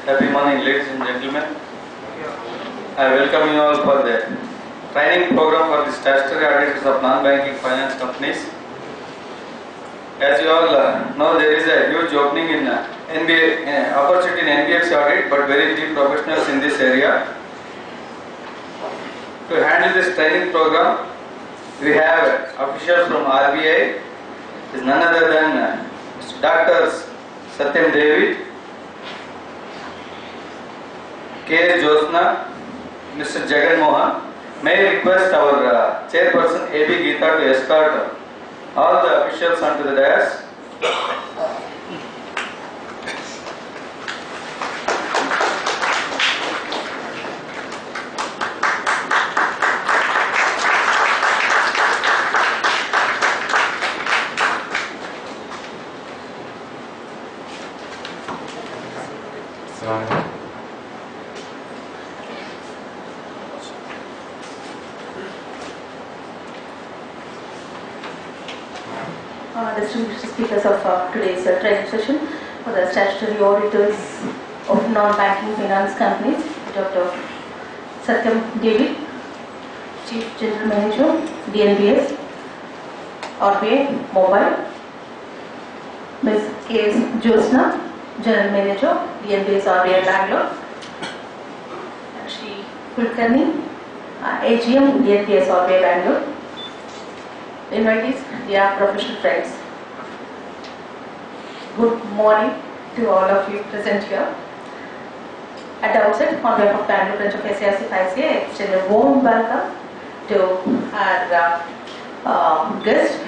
Happy morning, ladies and gentlemen. I welcome you all for the training program for the statutory auditors of non-banking finance companies. As you all know, there is a huge opening in opportunity in NBFC audit, but very few professionals in this area. To handle this training program, we have officials from RBI. Is none other than Dr. Sathyan David, K. Josna, Mr. Jagan Mohan. May I request our chairperson A.B. Geeta to escort all the officials onto the dais. Distinguished speakers of today's training session for the statutory auditors of non-banking finance companies, Dr. Sathyan David, Chief General Manager, DNBS, RBI, Mumbai, Ms. K.S. Josna, General Manager, DNBS, RBI, Bangalore, and Shri Kulkarni, AGM, DNBS, RBI, Bangalore. Invitees, dear professional friends. Good morning to all of you present here. At the outset, on behalf of Bangalore branch of SARC 5CA, I extend a warm welcome to our guest,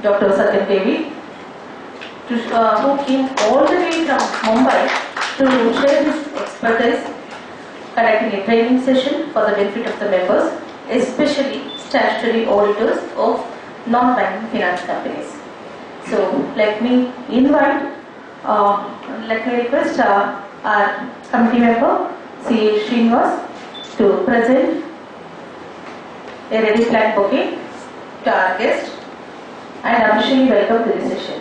Dr. Sathyan David, who came all the way from Mumbai to share his expertise, conducting a training session for the benefit of the members, especially statutory auditors of non-banking finance companies. So let me request our committee member, C. Srinivas, to present a ready planned bouquet to our guest and officially welcome to the session.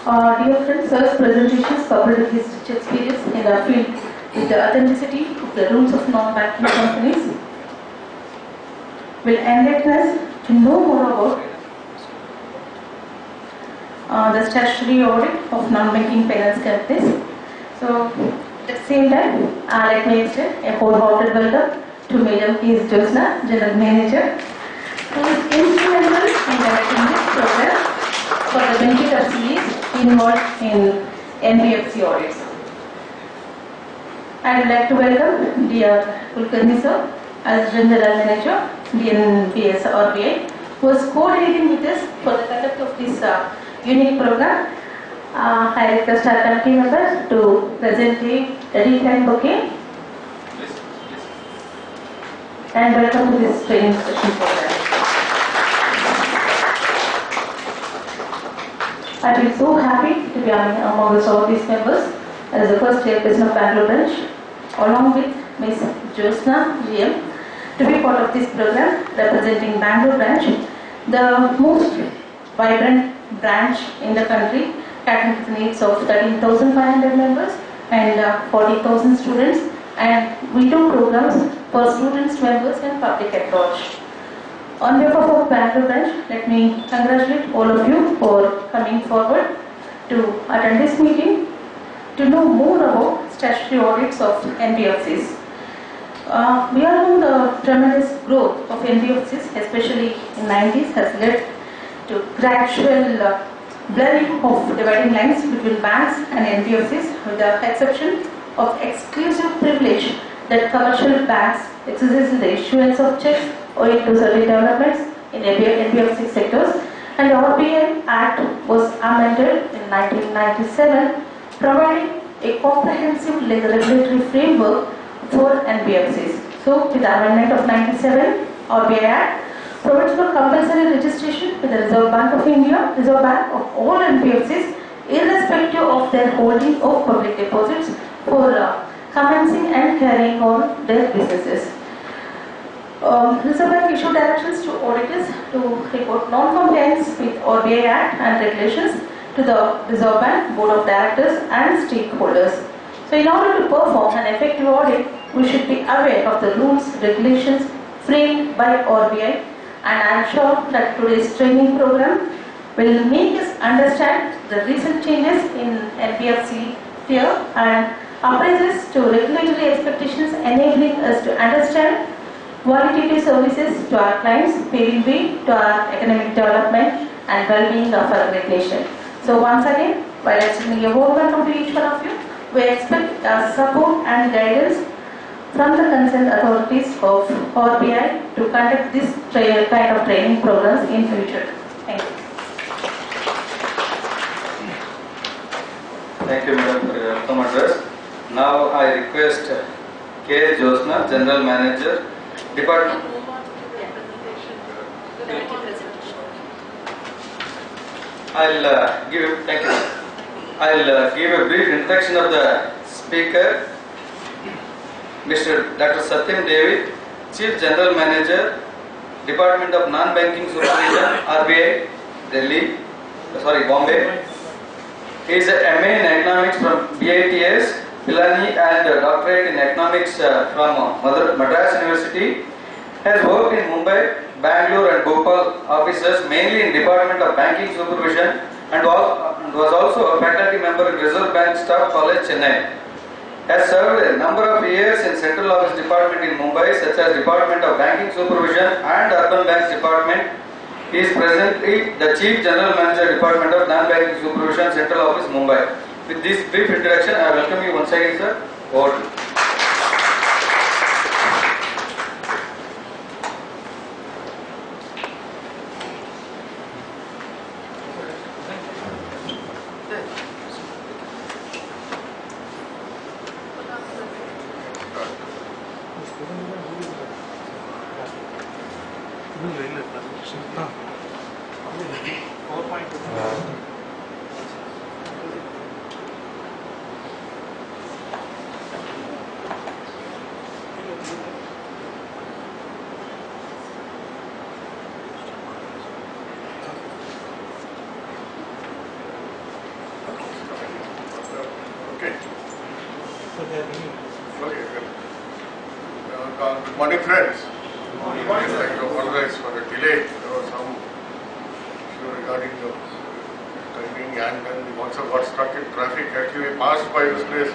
Dear friends, sir's presentations coupled with his rich experience in the field with the authenticity of the rules of non-banking companies will enlighten us to know more about the statutory audit of non-banking finance companies. So, at the same time, let me extend a wholehearted welcome to Madam K. Josna, General Manager, who is instrumental in directing this program for the benefit of CAs involved in NBFC audits. I would like to welcome dear Kulkarni sir as General Manager, DNBS RBI, who is coordinating with us for the conduct of this unique program. I request our committee members to present a ready planned bouquet and welcome to this training session program. I feel so happy to be among all these members as the first chairperson of Bangalore branch, along with Ms. Josna GM, to be part of this program representing Bangalore branch, the most vibrant branch in the country, catering to the needs of 13,500 members and 40,000 students, and we do programs for students, members and public at large. On behalf of Bangalore branch, let me congratulate all of you for coming forward to attend this meeting to know more about statutory audits of NBFCs. We all know the tremendous growth of NBFCs, especially in 90s, has led to gradual blurring of dividing lines between banks and NBFCs, with the exception of exclusive privilege that commercial banks exercise in the issuance of checks owing to certain developments in NBFC sectors, and the RBI Act was amended in 1997, providing a comprehensive regulatory framework for NBFCs. So, with the amendment of 97 RBI Act provides for compulsory registration with the Reserve Bank of India, Reserve Bank of all NBFCs, irrespective of their holding of public deposits, for commencing and carrying on their businesses. Reserve Bank issued directions to auditors to report non-compliance with RBI Act and regulations to the Reserve Bank, Board of Directors and stakeholders. So in order to perform an effective audit, we should be aware of the rules, regulations framed by RBI, and I am sure that today's training program will make us understand the recent changes in NBFC sphere and appraisals to regulatory expectations, enabling us to understand qualitative services to our clients, paving way to our economic development and well-being of our nation. So once again, while extending a warm welcome to each one of you, we expect support and guidance from the concerned authorities of RBI to conduct this kind of training programs in future. Thank you. Thank you, Madam, for your welcome address. Now I request K. Josna, General Manager, Department. I'll give a brief introduction of the speaker, Mr. Dr. Sathyan David, Chief General Manager, Department of Non Banking Supervision, RBI, Bombay. He is a MA in Economics from BITS, Pilani, and a doctorate in Economics from Madras University. Has worked in Mumbai, Bangalore and Bhopal offices, mainly in Department of Banking Supervision, and was also a faculty member in Reserve Bank Staff College, Chennai. Has served a number of years in Central Office Department in Mumbai, such as Department of Banking Supervision and Urban Banks Department. He is presently the Chief General Manager, Department of Non Banking Supervision, Central Office, Mumbai. With this brief introduction, I welcome you once again, sir. Over to you. Good morning, friends. Good morning. I'd like to apologize for the delay. There was some issue regarding the timing, and then we also got stuck in traffic. Actually, we passed by this place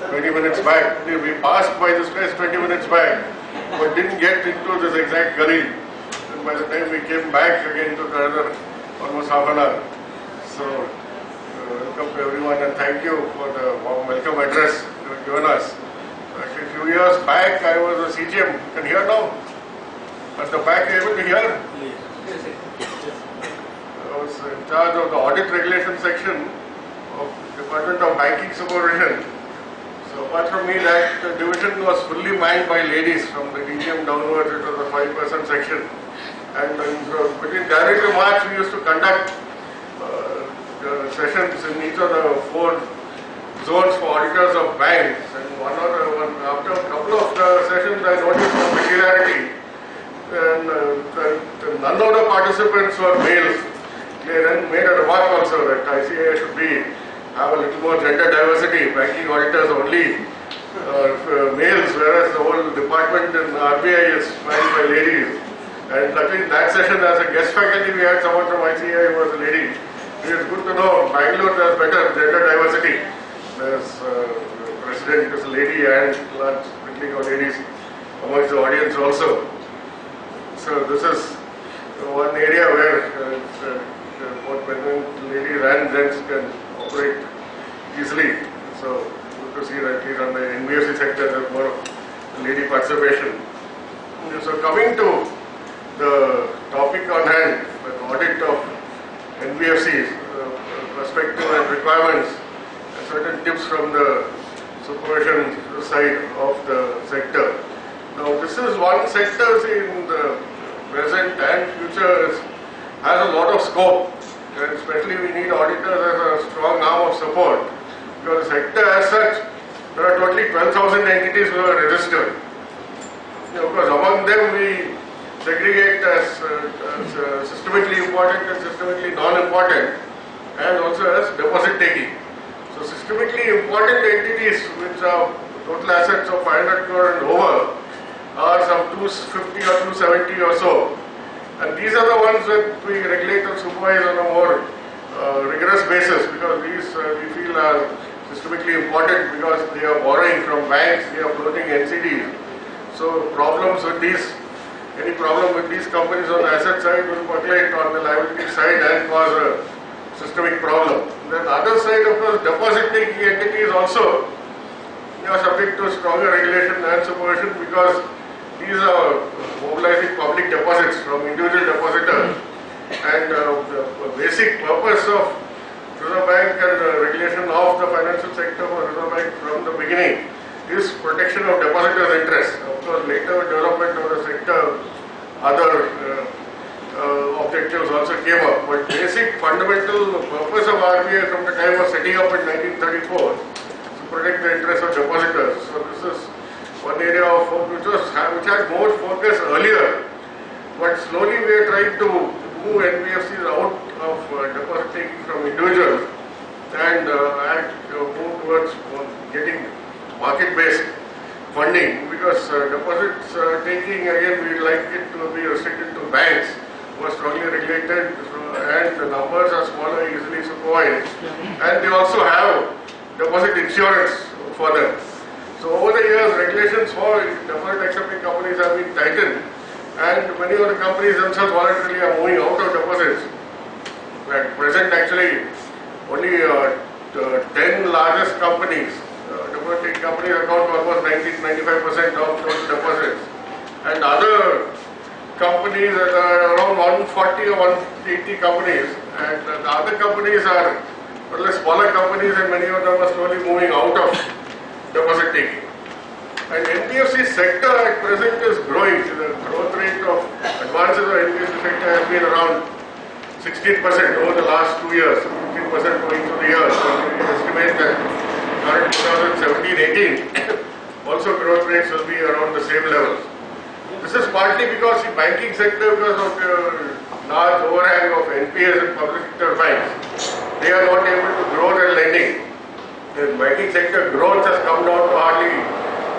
20 minutes back. We passed by this place 20 minutes back, but didn't get into this exact gully. And by the time we came back again, took another almost half an hour. So, welcome to everyone, and thank you for the warm welcome address you have given us. Actually, a few years back, I was a CGM. You can hear now? At the back, are you able to hear? Yes. I was in charge of the audit regulation section of Department of Banking Supervision. So apart from me, that division was fully manned by ladies. From the DGM downwards, it was a 5% section. And between January to March, we used to conduct sessions in each of the 4 zones for auditors of banks. And after a couple of the sessions, I noticed some peculiarity. And none of the participants were males. They then made a remark also that ICAI should have a little more gender diversity. Banking auditors only males, whereas the whole department in RBI is manned by ladies. And luckily in that session, as a guest faculty, we had someone from ICAI who was a lady. It is good to know Bangalore has better gender diversity. There's president is a lady and large beginning of ladies amongst the audience also. So this is one area where both men and ladies and gents can operate easily. So good to see that at least on the NBFC sector there's more lady participation. So coming to the topic on hand, the audit of NBFCs, perspective and requirements, and certain tips from the supervision side of the sector. Now this is one sector in the present and future has a lot of scope, and especially we need auditors as a strong arm of support, because the sector as such, there are totally 12,000 entities who are registered. Because among them we segregate as systemically important and systemically non-important, and also as deposit taking. So systemically important entities which have total assets of 500 crore and over are some 250 or 270 or so. And these are the ones that we regulate and supervise on a more rigorous basis, because these we feel are systemically important because they are borrowing from banks, they are floating NCDs. So problems with these, any problem with these companies on the asset side will percolate on the liability side and cause a systemic problem. Then the other side, of course, deposit taking entities also are subject to stronger regulation and supervision, because these are mobilizing public deposits from individual depositors, and the basic purpose of Reserve Bank and regulation of the financial sector for Reserve Bank from the beginning is protection of depositors' interests. Of course, later development of the sector, other objectives also came up, but basic fundamental purpose of RBI from the time of setting up in 1934 is to protect the interests of depositors. So this is one area of focus which had more focus earlier, but slowly we are trying to move NBFCs out of deposit taking from individuals and move towards getting market-based funding, because deposits taking, again, we like it to be restricted to banks who are strongly regulated, and the numbers are smaller, easily supervised, and they also have deposit insurance for them. So over the years, regulations for deposit accepting companies have been tightened, and many of the companies themselves voluntarily are moving out of deposits. At present, actually, only 10 largest companies, deposit companies account for almost 90-95% of total deposits, and other companies are around 140 or 180 companies, and the other companies are more or less smaller companies, and many of them are slowly moving out of deposit taking. And NBFC sector at present is growing. The growth rate of advances of NBFC sector has been around 16% over the last 2 years, 15% going through the years. So we estimate that current 2017-18 also growth rates will be around the same levels. This is partly because the banking sector, because of the large overhang of NPAs in public sector banks, they are not able to grow their lending. The banking sector growth has come down to hardly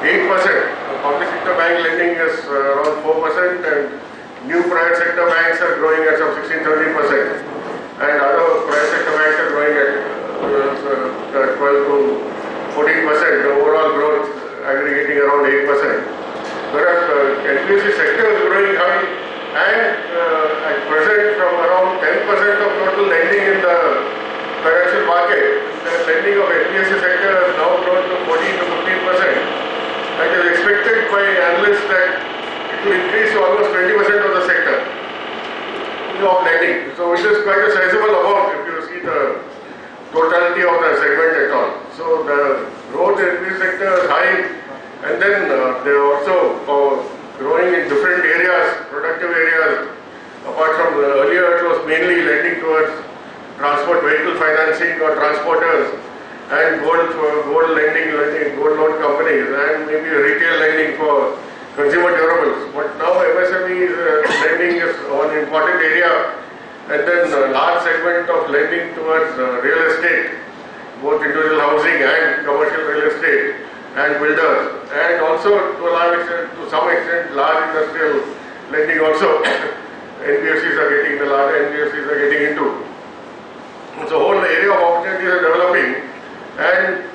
8%. The public sector bank lending is around 4%, and new private sector banks are growing at some 16-17%, and other private sector banks are growing at 12 to 14%. The overall growth aggregating around 8%. Whereas the NBFC sector is growing high, and at present from around 10% of total lending in the financial market, the lending of NBFC sector has now grown to 14 to 15%. And is expected by analysts that it will increase to almost 20% of the sector of lending. So which is quite a sizable amount if you see the totality of the segment at all. So the growth in NBFC sector is high, and then they are also growing in different areas, productive areas. Apart from earlier, it was mainly lending towards transport vehicle financing or transporters, and gold lending, gold loan companies, and maybe retail lending for consumer durables. But now MSME lending is one important area, and then a large segment of lending towards real estate, both individual housing and commercial real estate, and builders, and also to a large extent, to some extent, large industrial lending also. NBFCs are getting, the large NBFCs are getting into. So whole area of opportunities are developing, and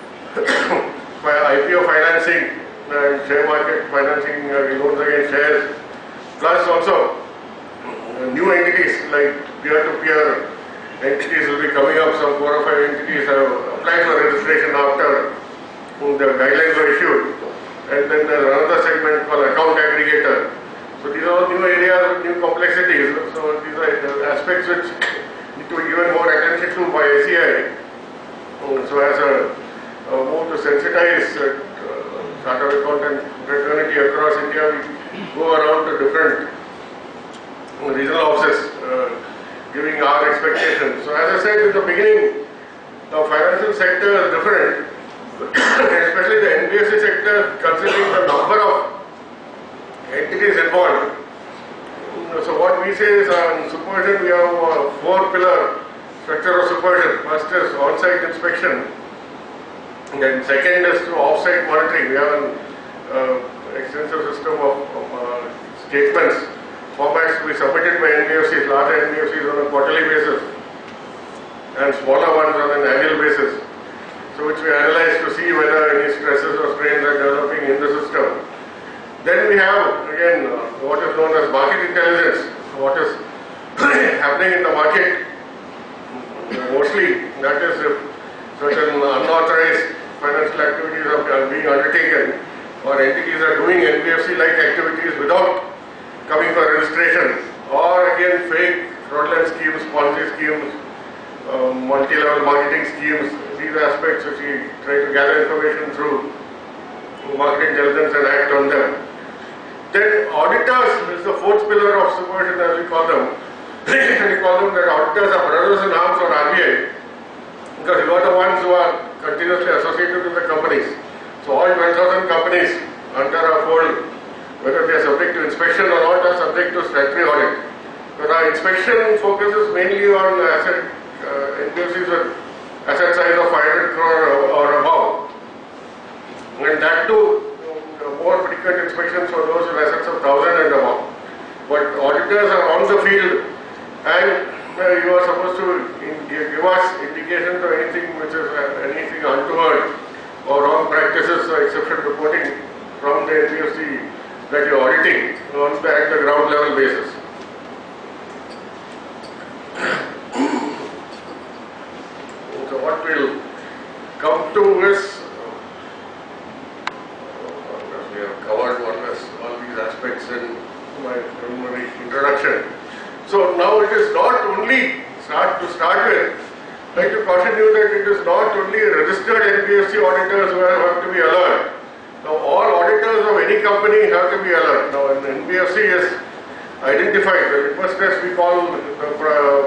IPO financing and share market financing, loans against shares, plus also new entities like peer-to-peer entities will be coming up. Some 4 or 5 entities have applied for registration after the guidelines were issued, and then there's another segment called account aggregator. So these are all new areas with new complexities. So these are aspects which need to be given more attention to by ACI. So as a move to sensitize chartered accountant fraternity across India, we go around to different regional offices giving our expectations. So as I said in the beginning, the financial sector is different, especially the NBFC sector, considering the number of entities involved. So what we say is on supervision we have a 4-pillar structure of supervision. First is on-site inspection, and then second is to off-site monitoring. We have an extensive system of statements, formats to be submitted by NBFCs, larger NBFCs on a quarterly basis and smaller ones on an annual basis. So which we analyze to see whether any stresses or strains are developing in the system. Then we have again what is known as market intelligence, what is happening in the market. Mostly that is if certain unauthorized financial activities are being undertaken or entities are doing NBFC-like activities without coming for registration, or again fake fraudulent schemes, Ponzi schemes, multi-level marketing schemes. These aspects which we try to gather information through market intelligence and act on them. Then auditors is the 4th pillar of supervision, as we call them. And we call them that auditors are brothers in arms for RBI, because you are the ones who are continuously associated with the companies. So all 12,000 companies under our fold, whether they are subject to inspection or not, are subject to statutory audit. But our inspection focuses mainly on asset NBFCs with asset size of 500 crore or above, and that too more frequent inspections for those with assets of 1,000 and above. But auditors are on the field, and you are supposed to give us indications of anything which is anything untoward or wrong practices or exception reporting from the NBFC that you are auditing on the ground level basis. So what we'll come to is, we have covered all these aspects in my preliminary introduction. So now it is not only to start with, I'd like to caution you that it is not only registered NBFC auditors who have to be alert. Now all auditors of any company have to be alert. Now an NBFC is identified, the litmus test we call the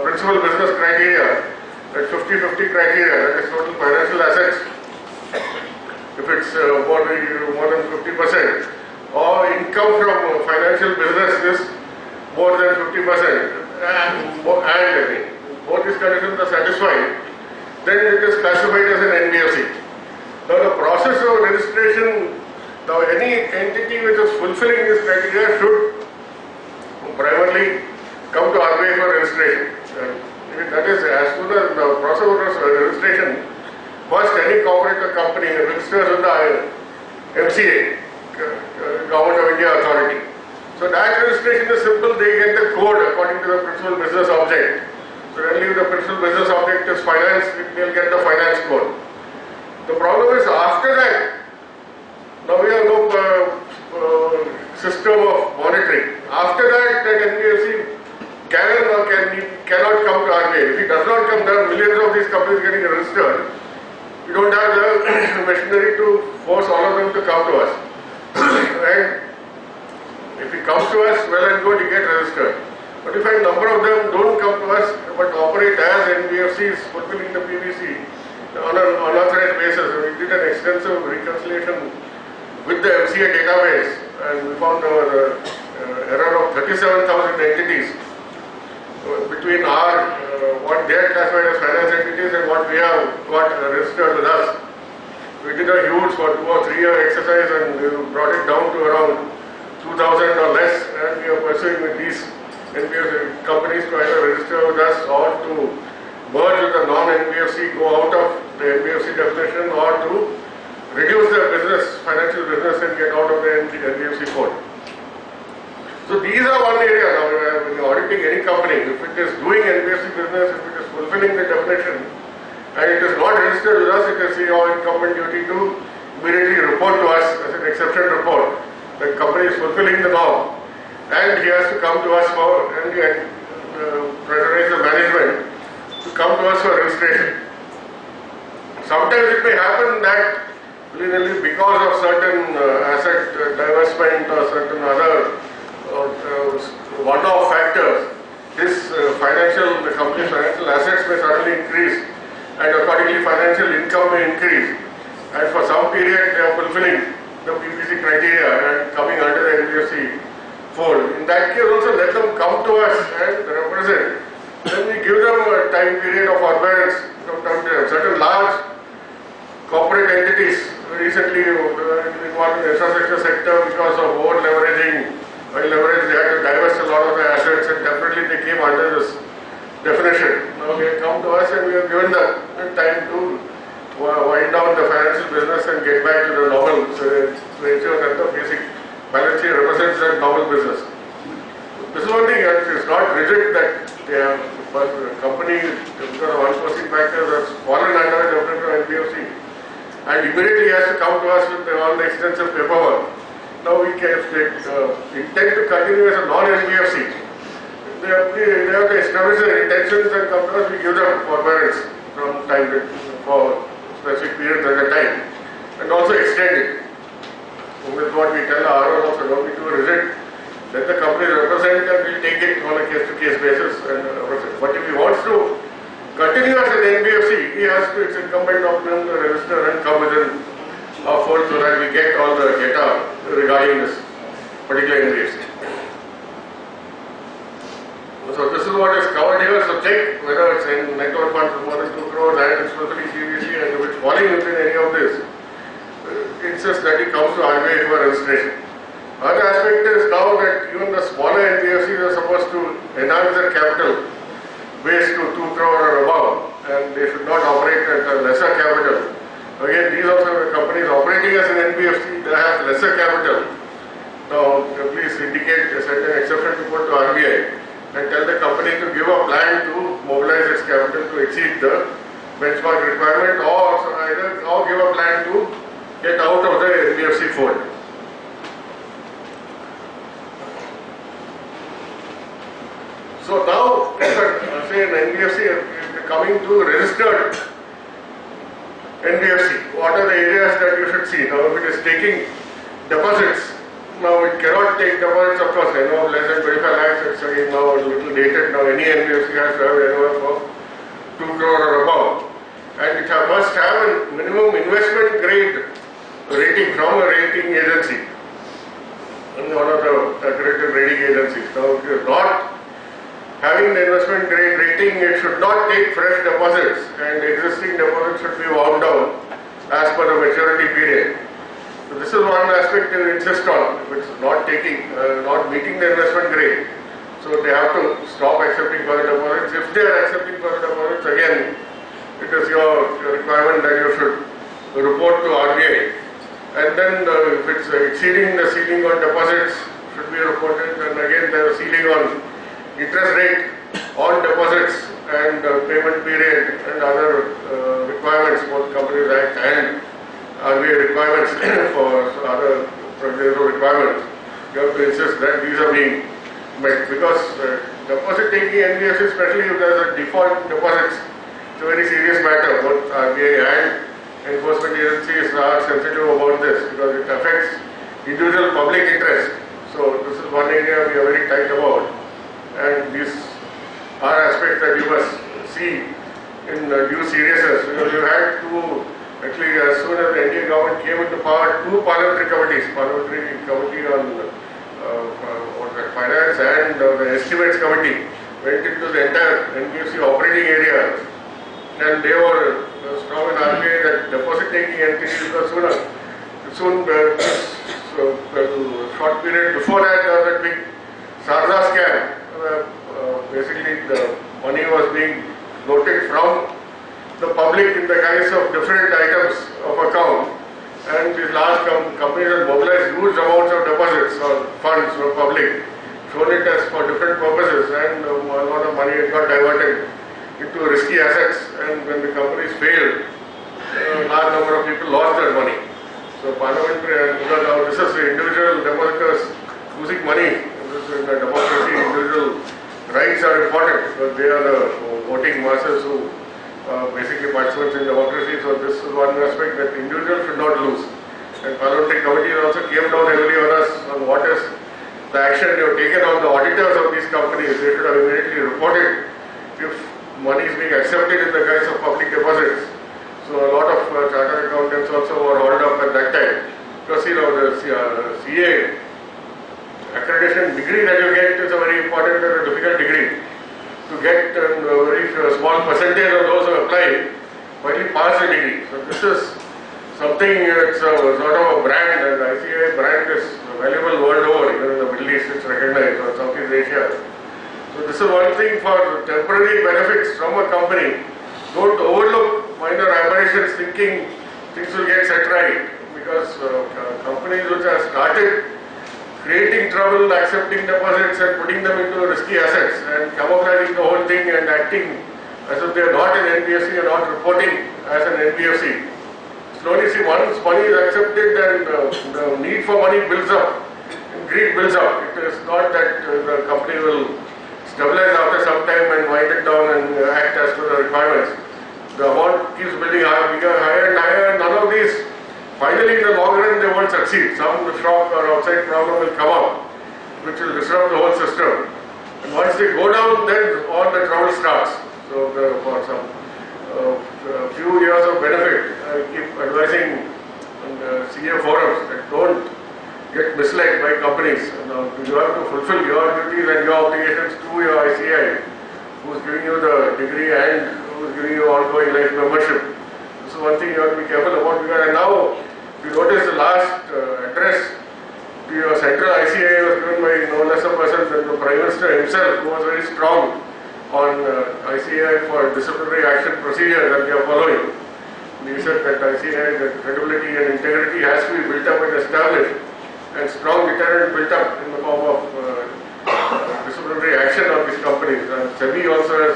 principal business criteria, that 50-50 criteria, that is total financial assets, if it's more than 50%, or income from financial business is more than 50%, and both these conditions are satisfied, then it is classified as an NBFC. Now the process of registration, now any entity which is fulfilling this criteria should primarily come to RBI for registration. That is, as soon as the process of registration, first any corporate or company registers with the MCA, Government of India Authority. So that registration is simple, they get the code according to the principal business object. So generally the principal business object is finance, they'll get the finance code. The problem is after that, now we have no system of monitoring. After that, NBFC cannot come to RBI. If it does not come, there are millions of these companies getting registered. We don't have the machinery to force all of them to come to us. And if he comes to us, well and good, he gets registered. But if a number of them don't come to us but operate as NBFCs fulfilling the PBC on an unauthorized basis, we did an extensive reconciliation with the MCA database, and we found our error of 37,000 entities between what they are classified as finance entities and what we have got registered with us. We did a huge 2 or 3 year exercise and we brought it down to around 2,000 or less, and we are pursuing with these NBFC companies to either register with us or to merge with a non-NBFC, go out of the NBFC definition, or to reduce their business, financial business, and get out of the NBFC code. So these are one area. Now when you are auditing any company, if it is doing NBFC business, if it is fulfilling the definition, and it is not registered with us, it is your incumbent duty to immediately report to us as an exception report. The company is fulfilling the norm, and he has to come to us for, and pressurize the management to come to us for registration. Sometimes it may happen that because of certain asset divestment or certain other one-off factors, the company's financial assets may suddenly increase, and accordingly financial income may increase, and for some period they are fulfilling the PBC criteria and coming under the NBFC fold. In that case also let them come to us and represent. Then we give them a time period of forbearance from time to time. Certain large corporate entities recently involved in the infrastructure sector because of over leveraging. While leverage, they had to divest a lot of their assets and temporarily they came under this definition. Now they come to us and we have given them time to wind down the financial business and get back to the normal. So ensure that the basic balance sheet represents that normal business. This is one thing, it is not rigid that they have a company because of unforeseen factors has fallen under the definition of NBFC and immediately has to come to us with all the extensive paperwork. Now we can intend to continue as a non-NBFC. They have to establish their intentions and come to us, we give them forbearance from time to for specific periods at a time and also extend it. With what we tell our RO also, don't be too rigid. Let the company represent and we'll take it on a case-to-case basis and represent. But if he wants to continue as an NBFC, he has to, it's incumbent on him to register and come within our fold so that we get all the data regarding this particular NBFC. So this is what is covered here. So check whether it's in net worth fund for more than 2 crores and it's totally CVC and if it's falling within any of this, insist that it comes to RBI for registration. Other aspect is now that even the smaller NBFCs are supposed to enhance their capital base to 2 crore or above and they should not operate at a lesser capital. Again, these also companies operating as an NBFC, they have lesser capital. Now, please indicate a certain exception to put to RBI and tell the company to give a plan to mobilize its capital to exceed the benchmark requirement or give a plan to get out of the NBFC fold. So now, say an NBFC coming to registered NBFC, what are the areas that you should see? Now, if it is taking deposits, now it cannot take deposits, of course, I know less than 25 lakhs, it's again now a little dated. Now, any NBFC has to have anywhere from 2 crore or above. And it must have a minimum investment grade rating from a rating agency, one of the accredited rating agencies. Now, if you are not having the investment grade rating, it should not take fresh deposits and existing deposits should be wound down as per the maturity period. So this is one aspect to insist on. If it's not meeting the investment grade, so they have to stop accepting further deposits. If they are accepting further deposits, again, it is your requirement that you should report to RBI. And then if it's exceeding the ceiling on deposits, should be reported. And again, the ceiling on interest rate on deposits and payment period and other requirements, both Companies Act and RBI requirements for other requirements. You have to insist that these are being met because deposit taking NBFC, especially if there is a default deposits, it's a very serious matter. Both RBI and enforcement agencies are sensitive about this because it affects individual public interest. So this is one area we are very tight about. And these are aspects that you must see in due seriousness. Because you had to, actually as soon as the Indian government came into power, 2 parliamentary committees, Parliamentary Committee on Finance and the Estimates Committee went into the entire NBFC operating area and they were strong in RBI that deposit taking entities were soon short period before that there was a big Sarda scam. Basically the money was being floated from the public in the guise of different items of account and these large companies have mobilized huge amounts of deposits or funds from public, shown it as for different purposes and a lot of money got diverted into risky assets and when the companies failed, a large number of people lost their money. So parliamentary and because this is individual depositors losing money. In the democracy, individual rights are important because they are the voting masses who basically participate in democracy. So this is one aspect that individuals should not lose. And parliamentary committee also came down heavily on us on what is the action you have taken on the auditors of these companies. They should have immediately reported if money is being accepted in the guise of public deposits. So a lot of chartered accountants also were hauled up at that time because the CA accreditation degree that you get is a very important and a difficult degree. To get a very small percentage of those who apply finally pass the degree. So this is something, it's a sort of a brand, and ICAI brand is valuable world over, even in the Middle East it's recognized, or Southeast Asia. So this is one thing for temporary benefits from a company. Don't overlook minor aberrations thinking things will get set right, because companies which have started creating trouble, accepting deposits and putting them into risky assets and camouflaging the whole thing and acting as if they are not an NBFC and not reporting as an NBFC. Slowly see, once money is accepted and the need for money builds up and greed builds up. It is not that the company will stabilize after some time and wind it down and act as per the requirements. The amount keeps building higher, bigger, higher and higher, and none of these, finally in the long run they won't succeed. Some shock or outside problem will come up which will disrupt the whole system. And once they go down, then all the trouble starts. So for some few years of benefit, I keep advising on senior forums that don't get misled by companies. You have to fulfill your duties and your obligations to your ICAI, who is giving you the degree and who is giving you ongoing life membership. This is one thing you have to be careful about, because and now you notice the last address to your central ICAI was given by no less a person than the Prime Minister himself, who was very strong on ICAI for disciplinary action procedure that they are following. He said that ICAI, the credibility and integrity has to be built up and established, and strong deterrent built up in the form of disciplinary action on these companies. And SEBI also has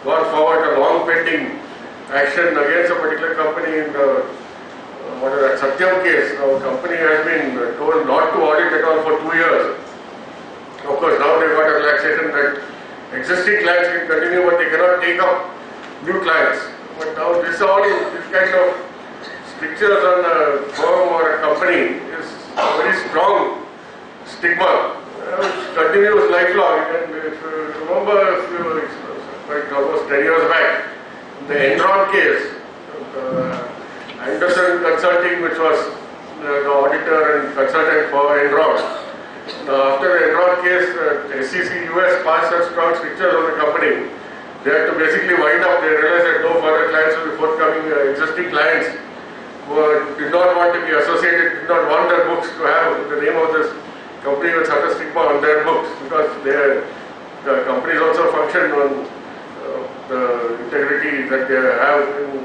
gone forward a long pending action against a particular company in the Sathyan case. Now, the company has been told not to audit at all for 2 years. Of course, now they've got a relaxation that existing clients can continue, but they cannot take up new clients. But now this kind of strictures on a firm or a company is a very strong stigma, which continues lifelong. And if you remember, almost 10 years back, the Enron case, Anderson Consulting, which was the auditor and consultant for Enron. After the Enron case, SEC US passed such strong strictures on the company. They had to basically wind up. They realized that no further clients will be forthcoming. Existing clients who did not want to be associated, did not want their books to have the name of this company with such a stigma on their books, because the companies also function on the integrity that they have in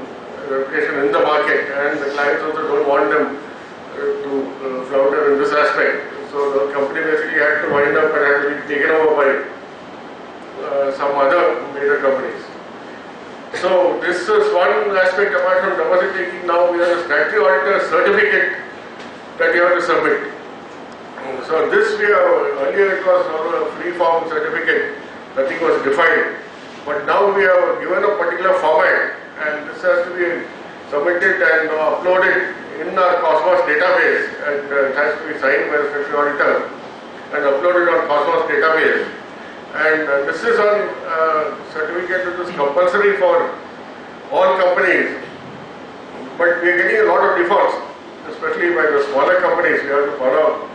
reputation in the market, and the clients also don't want them to flounder in this aspect. So the company basically had to wind up and had to be taken over by some other major companies. So this is one aspect. Apart from deposit taking, now we have a statutory auditor certificate that you have to submit. So this we have, earlier it was a free form certificate, nothing was defined. But now we have given a particular format, and this has to be submitted and uploaded in our Cosmos database, and it has to be signed by the statutory auditor and uploaded on Cosmos database. And this is on certificate which is compulsory for all companies, but we are getting a lot of defaults, especially by the smaller companies. We have to follow,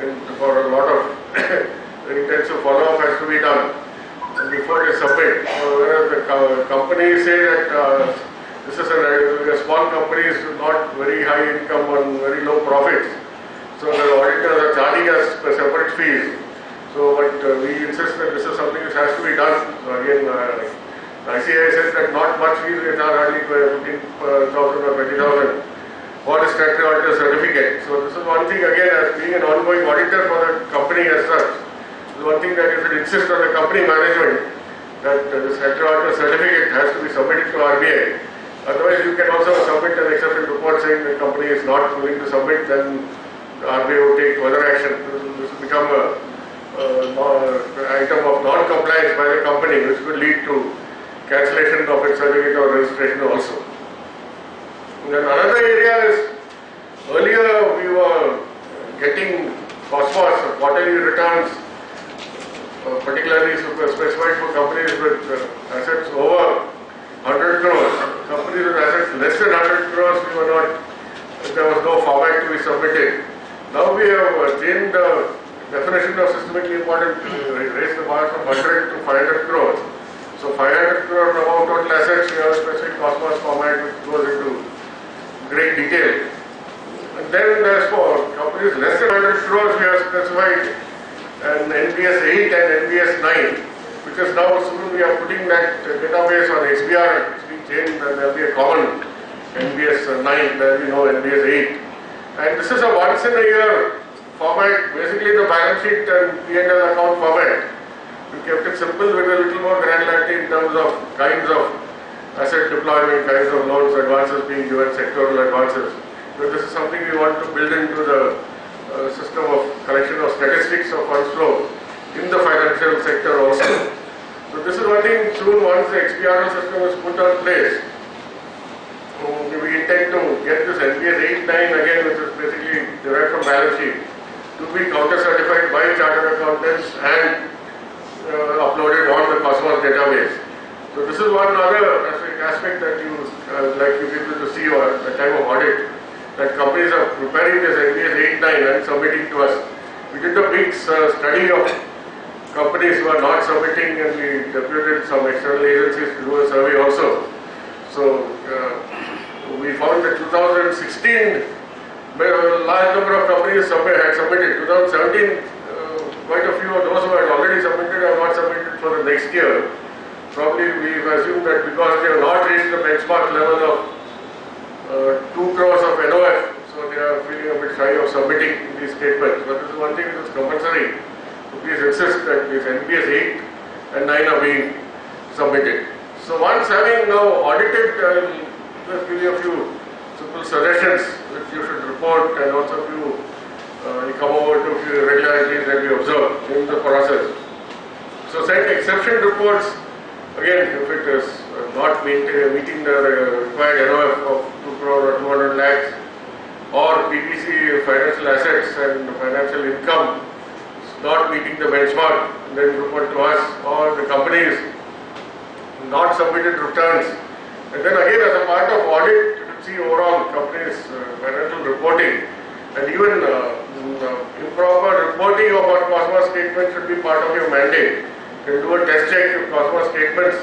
and for a lot of very intensive follow-up has to be done before they submit. Whereas the companies say that this is a small companies with not very high income on very low profits, so the auditors are charging us separate fees. So, but we insist that this is something which has to be done. So again, ICAI says that not much fees, they are hardly 15,000 or 20,000 for the statutory auditor certificate. So this is one thing, again, as being an ongoing auditor for the company as such, this is one thing that you should insist on the company management that the statutory auditor certificate has to be submitted to RBI. Otherwise, you can also submit an exception report saying the company is not willing to submit, then the RBI will take further action. This will become a item of non-compliance by the company, which could lead to cancellation of its certificate or registration also. And then another area is, earlier we were getting Cosmos quarterly returns, particularly specified for companies with assets over 100 crores. Companies with assets less than 100 crores, we were not, there was no format to be submitted. Now we have changed the definition of systemically important, raise the bar from 100 to 500 crores. So 500 crore amount total assets, we have a specific Cosmos format which goes into great detail. And then as for companies less than 100 crores, we have specified an NBS 8 and NBS 9, because now soon we are putting that database on XBR, it's being changed, and there will be a common NBS 9, there will be no NBS 8. And this is a once in a year format, basically the balance sheet and P&L account format. We kept it simple with a little more granularity in terms of kinds of asset deployment, kinds of loans, advances being given, sectoral advances. So this is something we want to build into the system of collection of statistics of funds flow in the financial sector also. So this is one thing, soon once the XBRL system is put on place, we intend to get this NBS 8, 9 again, which is basically derived from balance sheet, to be counter-certified by chartered accountants and uploaded on the Cosmos database. So this is one other aspect that you would like you people to see at the time of audit, that companies are preparing this NBS 8, 9 and submitting to us. We did a big study of companies who are not submitting, and we deputed some external agencies to do a survey also. So we found that 2016, a large number of companies had submitted. 2017, quite a few of those who had already submitted have not submitted for the next year. Probably we've assumed that because they have not reached the benchmark level of 2 crores of NOF, so they are feeling a bit shy of submitting these statements. But this is one thing that is compulsory. So please insist that these NBS 8 and 9 are being submitted. So once having now audited, I will just give you a few simple suggestions which you should report, and also you come over to a few irregularities that we observe in the process. So send exception reports, again, if it is not meeting the required NOF of 2 crore or 200 lakhs, or PBC financial assets and financial income not meeting the benchmark, then report to us, or the companies not submitted returns. And then again, as a part of audit, you should see overall companies' financial reporting, and even improper reporting of our Cosmos statements should be part of your mandate. You can do a test check if Cosmos statements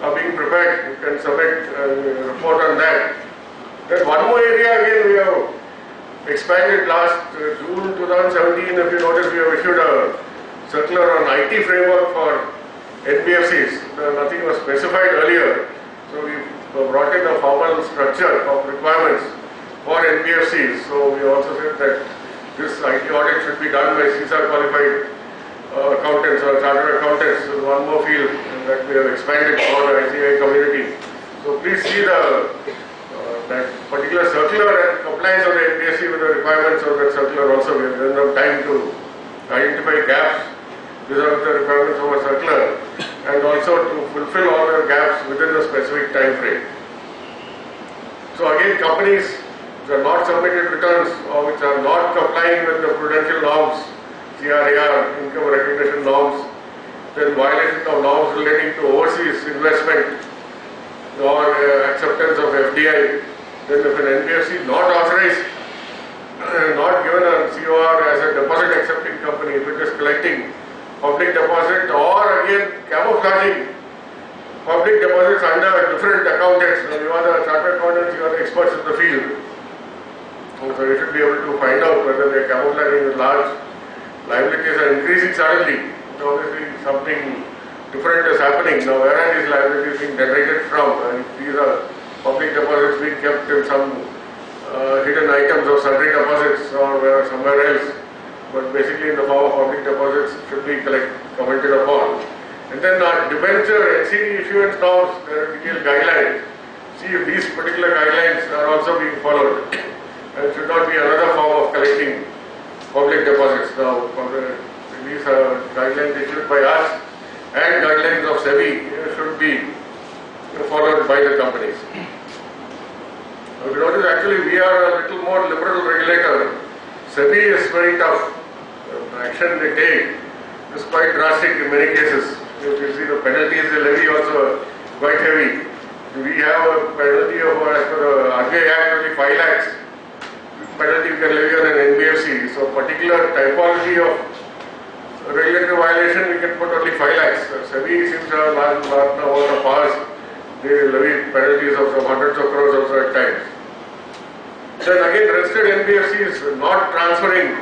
are being prepared. You can submit a report on that. Then one more area again we have expanded last June 2017. If you notice, we have issued a circular on IT framework for NBFCs. Nothing was specified earlier, so we brought in a formal structure of requirements for NBFCs. So we also said that this IT audit should be done by CISA qualified accountants or chartered accountants. So one more field that we have expanded for the ICI community. So please see that particular circular and compliance of the NBFC with the requirements of that circular also. We have enough time to identify gaps. These are the requirements of a circular, and also to fulfill all the gaps within the specific time frame. So again, companies which are not submitted returns or which are not complying with the prudential norms, CRAR, income recognition norms, then violation of norms relating to overseas investment or acceptance of FDI, then if an NBFC is not authorized, not given a COR as a deposit accepting company, if it is collecting public deposit, or again camouflaging public deposits under different accountants. You are the chartered accountants, you are the experts in the field. So you should be able to find out whether they are camouflaging with large liabilities are increasing suddenly. So obviously something different is happening. Now where are these liabilities being generated from? And these are public deposits being kept in some hidden items of sundry deposits or somewhere else. But basically in the form of public deposits should be commented upon. And then debenture NCD issuance norms, there are detailed guidelines. See if these particular guidelines are also being followed. And should not be another form of collecting public deposits. Now, these are guidelines issued by us and guidelines of SEBI should be followed by the companies. Now, you notice actually we are a little more liberal regulator. SEBI is very tough. The action they take is quite drastic in many cases. You can see the penalties they levy also quite heavy. We have a penalty of, as per the RBI Act, only 5 lakhs. Penalty you can levy on an NBFC. So particular typology of regulatory violation, we can put only 5 lakhs. SEBI seems to have large amount of powers. They levy penalties of some hundreds of crores also at times. Then again, registered NBFCs not transferring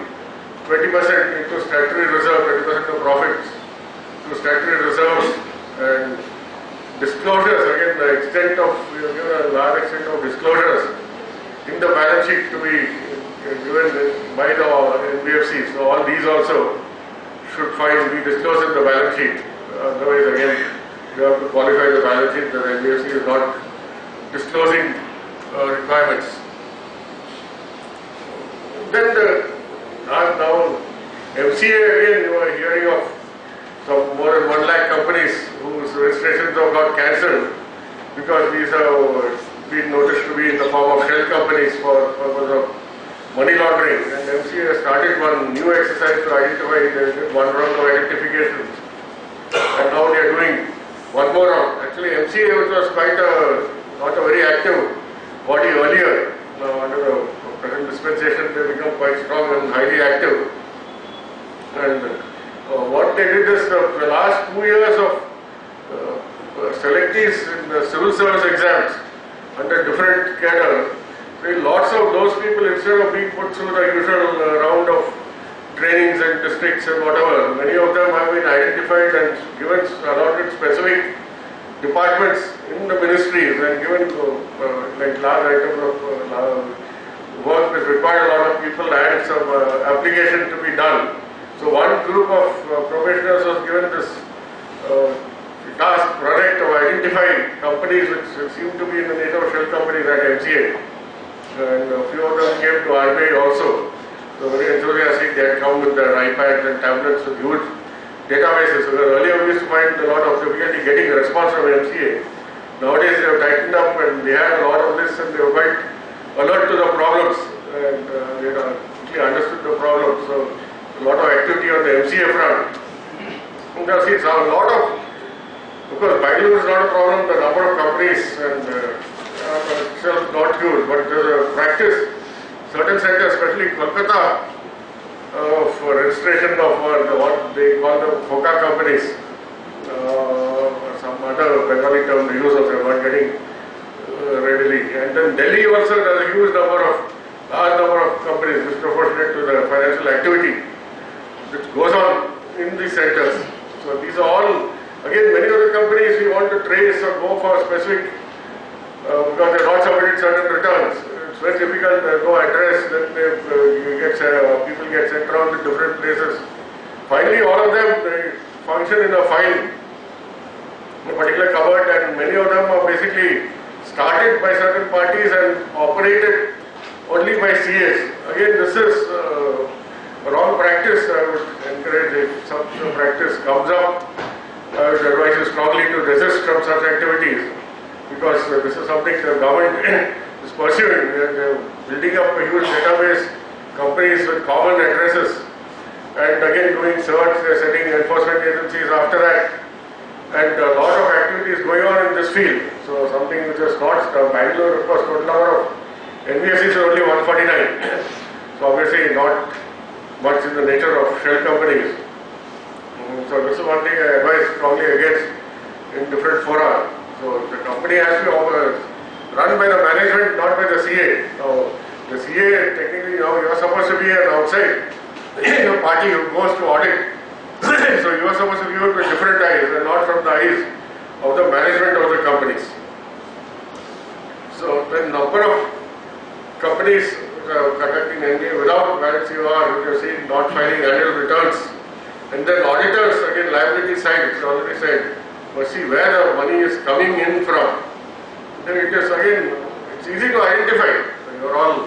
20% into statutory reserve, 20% of profits to statutory reserves, and disclosures, again the extent of, a large extent of disclosures in the balance sheet to be given by the NBFCs. So all these also should be disclosed in the balance sheet. Otherwise again, you have to qualify the balance sheet that the NBFC is not disclosing requirements. Then now MCA, again you are hearing of some more than 1 lakh companies whose registrations have got cancelled because these have been noticed to be in the form of shell companies for purpose of money laundering. And MCA has started one new exercise to identify, they did one round of identification and now they are doing one more round. Actually MCA, which was quite not a very active body earlier, now under the present dispensation they become quite strong and highly active. And what they did is the last 2 years of selectees in the civil service exams under different cadre, lots of those people, instead of being put through the usual round of trainings and districts and whatever, many of them have been identified and given allotted specific departments in the ministries and given like large items of work which required a lot of people and some application to be done. So one group of professionals was given this task project of identifying companies which seem to be in the nature of shell companies at MCA. And a few of them came to RBI also. So very enthusiastic, they had come with their iPads and tablets with huge databases. So earlier we used to find a lot of difficulty getting a response from MCA. Nowadays they have tightened up and they had a lot of this and they were quite alert to the problems and they quickly understood the problems. So a lot of activity on the MCA front. And there is a lot of, because Bangalore is not a problem, the number of companies and itself not huge, but there is a practice, certain centers, especially Kolkata, for registration of what they call the FOCA companies, or some other Bengali term they use of them, not getting readily. And then Delhi also has a huge number of, large number of companies disproportionate to the financial activity which goes on in these centers. So these are all, again, many of the companies we want to trace or go for specific, because they have not submitted certain returns. It's very difficult, there's no address, then people get sent around to different places. Finally, all of them they function in a file, in a particular cupboard, and many of them are basically started by certain parties and operated only by CAs. Again, this is a wrong practice. I would encourage, if some practice comes up, I would advise you strongly to desist from such activities, because this is something the government is pursuing. They're building up a huge database, companies with common addresses, and again doing search, they're setting enforcement agencies after that, and a lot of activities going on in this field. So something which is not, Bangalore of course, total number of NBFCs is only 149, so obviously not much in the nature of shell companies. So this is one thing I advise strongly against in different fora. So the company has to be run by the management, not by the CA. Now the CA technically, you are supposed to be an outside party who goes to audit. So you are supposed to view it with different eyes and not from the eyes of the management of the companies. So the number of companies conducting NBA without valid COR, you see not filing annual returns, and then auditors, again liability side, it's already said, must see where the money is coming in from. Then it is again, it's easy to identify. You are all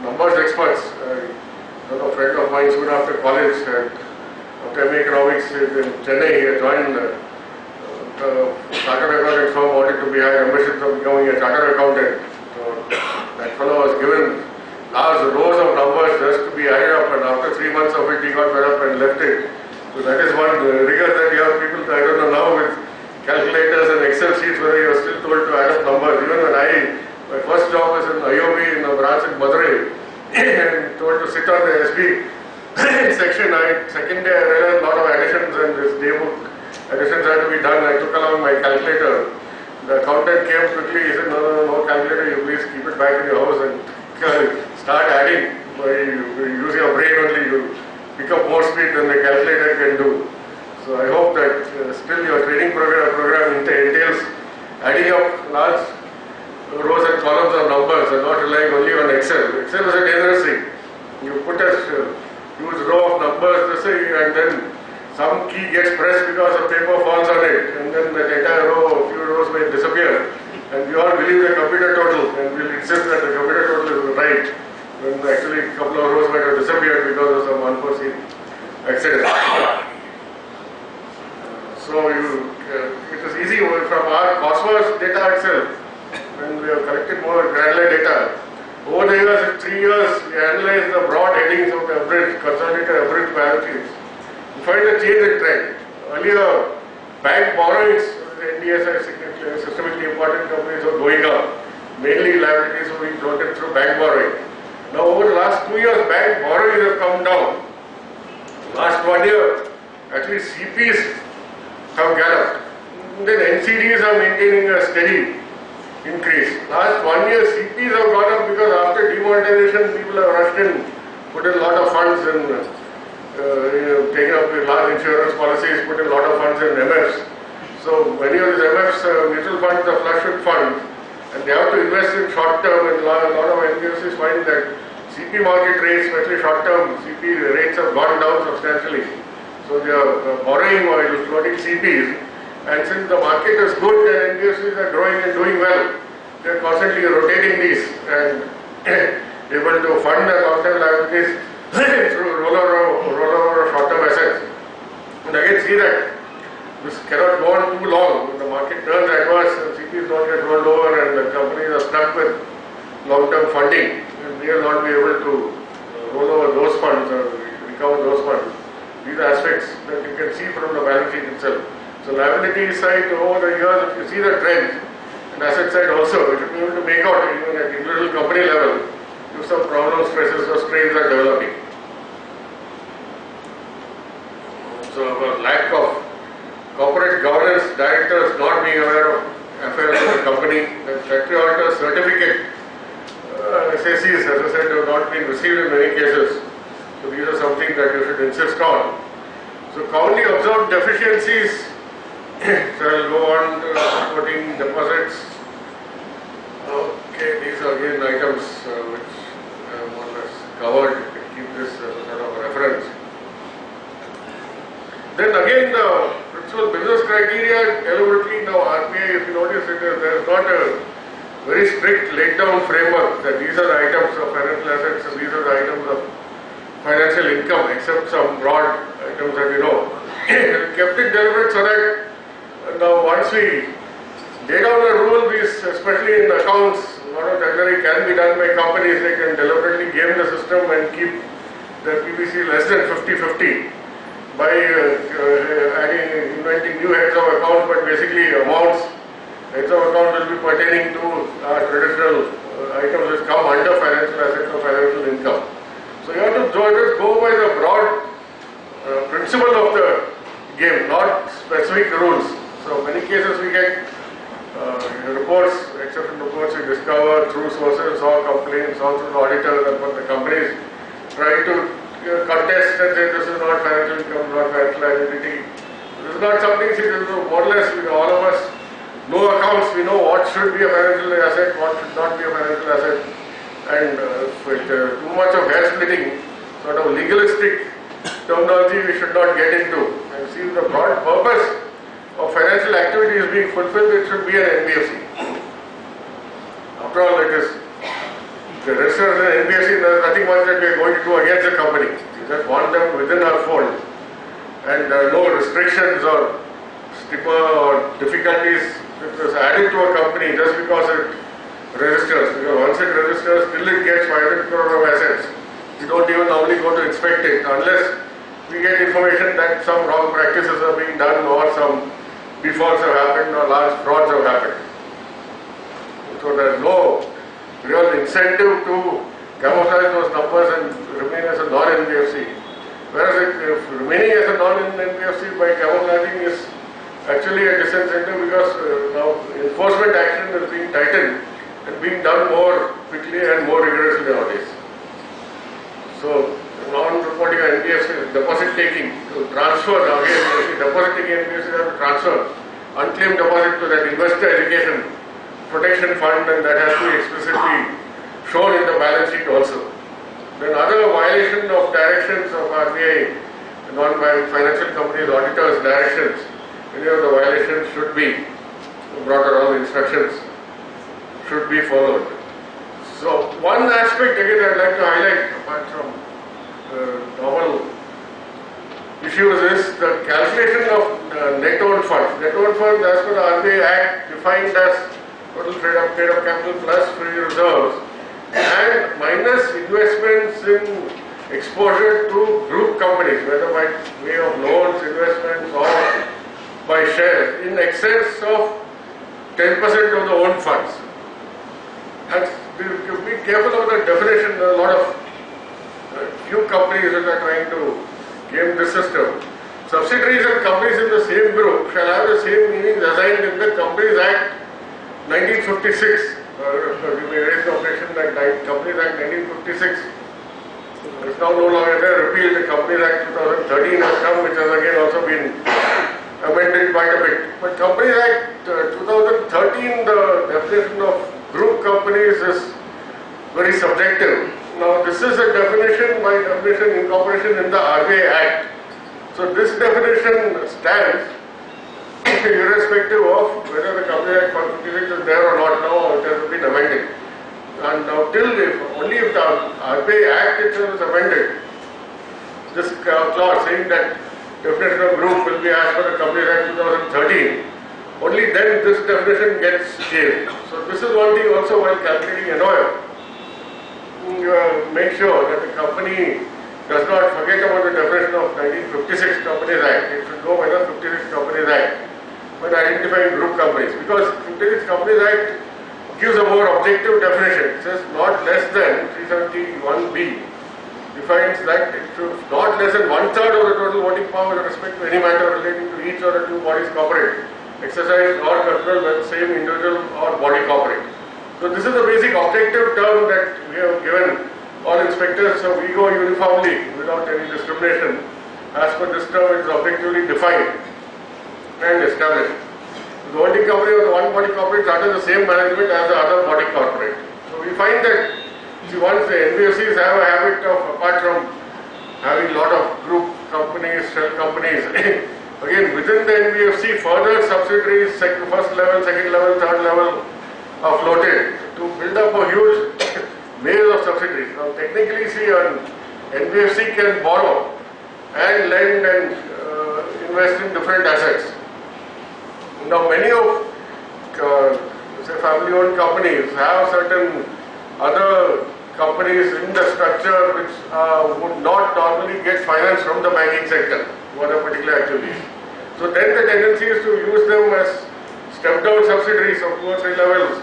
numbers experts. A friend of mine soon after college, after MA Economics in Chennai, he joined the chartered accountant firm, wanted to be high ambitions of becoming a chartered accountant. So that fellow was given large rows of numbers just to be added up, and after 3 months of it he got fed up and left it. So that is one rigor that you have people, I don't know now with calculators and Excel sheets whether you are still told to add up numbers. Even when my first job was in IOB in a branch in Madurai, and told to sit on the SB section, second day I realized a lot of additions and this daybook additions had to be done. I took along my calculator. The accountant came quickly, he said, no calculator, you please keep it back in your house and start adding. Use your brain only, you pick up more speed than the calculator can do. So I hope that still your training program entails adding up large rows and columns of numbers and not relying only on Excel. Excel is a dangerous thing. You put a huge row of numbers and then some key gets pressed because the paper falls on it, and then the entire row, a few rows may disappear, and we all believe the computer total and we'll insist that the computer total is right, when actually a couple of rows might have disappeared because of some unforeseen accident. So it is easy from our Cosmos data itself, when we have collected more granular data. Over the years, 3 years, we analyzed the broad headings of the average, consolidated average balance sheets. We find a change in trend. Earlier, bank borrowings, the NBFCs, systemically important companies, were going up. Mainly liabilities were being floated through bank borrowing. Now, over the last 2 years, bank borrowings have come down. Last 1 year, actually CPs have galloped. Then NCDs are maintaining a steady increase. Last 1 year, CPs have gone up because after demonetization, people have rushed in, put in a lot of funds in taken up with large insurance policies, put in a lot of funds in MFs. So many of these MFs, mutual funds, are flush with funds, and they have to invest in short term, and a lot of NBFCs find that CP market rates, especially short term CP rates, have gone down substantially. So they are borrowing or floating CPs, and since the market is good and NBFCs are growing and doing well, they are constantly rotating these and able to fund their long-term liabilities through rollover short-term assets. And again, see that this cannot go on too long. When the market turns adverse and CPs don't get rolled over and the companies are stuck with long-term funding, and they will not be able to roll over those funds or recover those funds. These are aspects that you can see from the balance sheet itself. So liability side over the years, if you see the trend, and asset side also, you should be able to make out even at individual company level if some problems, stresses or strains are developing. So a lack of corporate governance, directors not being aware of affairs of the company, the statutory auditor certificate, SSCs, as I said, have not been received in many cases. So these are something that you should insist on. So commonly observed deficiencies, so I'll go on to reporting deposits. Okay, these are again items which I have more or less covered. You can keep this as a sort of a reference. Then again, the principal business criteria deliberately now RBI, if you notice, there is not a very strict laid down framework that these are the items of financial assets and these are the items of financial income, except some broad items that you know. Kept it deliberate so that now once we lay down a rule, especially in accounts, a lot of delivery can be done by companies. They can deliberately game the system and keep the PBC less than 50-50 by inventing new heads of accounts, but basically amounts. Heads of account will be pertaining to our traditional items which come under financial assets or financial income. So you have to just go by the broad principle of the game, not specific rules. So many cases we get reports, exception reports we discover through sources or complaints or through the auditors, and what the companies try to contest and say this is not financial income, not financial liability. This is not something, see, this is more or less, all of us know accounts, we know what should be a financial asset, what should not be a financial asset, and with too much of hair splitting, sort of legalistic terminology we should not get into. And see, the broad purpose of financial activity is being fulfilled, it should be an NBFC. After all, it is the registers in NBFC, there is nothing much that we are going to do against the company. We just want them within our fold. And there are no restrictions or stigma or difficulties which is added to a company just because it registers. Because once it registers, till it gets 500 crore of assets, we don't even normally go to inspect it unless we get information that some wrong practices are being done or some defaults have happened or large frauds have happened. So there is no real incentive to camouflage those numbers and remain as a non-NBFC. Whereas if remaining as a non-NBFC by camouflaging is actually a disincentive because now enforcement action is being tightened and being done more quickly and more rigorously nowadays. So non-reporting NBFC deposit taking to transfer now again deposit taking NBFC have to transfer unclaimed deposit to that investor education protection fund, and that has to be explicitly shown in the balance sheet also. Then other violation of directions of RBI, non-bank financial companies, auditors directions, any of the violations should be brought around, instructions should be followed. So one aspect again I'd like to highlight apart from normal issues is the calculation of net owned funds. Net owned funds as per the RBI Act defined as total paid up capital plus free reserves and minus investments in exposure to group companies, whether by way of loans, investments or by shares, in excess of 10% of the own funds. And be careful of the definition. There are a lot of few companies that are trying to game this system. Subsidiaries and companies in the same group shall have the same meanings assigned in the Companies Act 1956. You may raise the objection that Companies Act 1956 is now no longer there. Repealed. The Companies Act 2013 has come, which has again also been amended quite a bit. But Companies Act 2013, the definition of group companies is very subjective. Now this is a definition by definition incorporation in the RBI Act. So this definition stands irrespective of whether the Company Act 56 is there or not now, it has been amended. And now only if the RBI Act itself is amended, this clause saying that definition of group will be as per the Company Act 2013, only then this definition gets changed. So this is one thing also while calculating NOF. Make sure that the company does not forget about the definition of 1956 Companies Act. It should go by the 56 Companies Act when identifying group companies, because 56 Companies Act gives a more objective definition. It says not less than 371B defines that it should not less than 1/3 of the total voting power with respect to any matter relating to each or the two bodies corporate, exercised or controlled by the same individual or body corporate. So this is the basic objective term that we have given all inspectors, so we go uniformly without any discrimination. As per this term, it is objectively defined and established. The holding company or the one body corporate is under the same management as the other body corporate. So we find that once the NBFCs have a habit of, apart from having a lot of group companies, shell companies, again within the NBFC further subsidiaries, first level, second level, third level are floated to build up a huge maze of subsidiaries. Now technically an NBFC can borrow and lend and invest in different assets. Now many of say family owned companies have certain other companies in the structure which would not normally get finance from the banking sector for a particular activity. So then the tendency is to use them as step down subsidiaries of 2 or 3 levels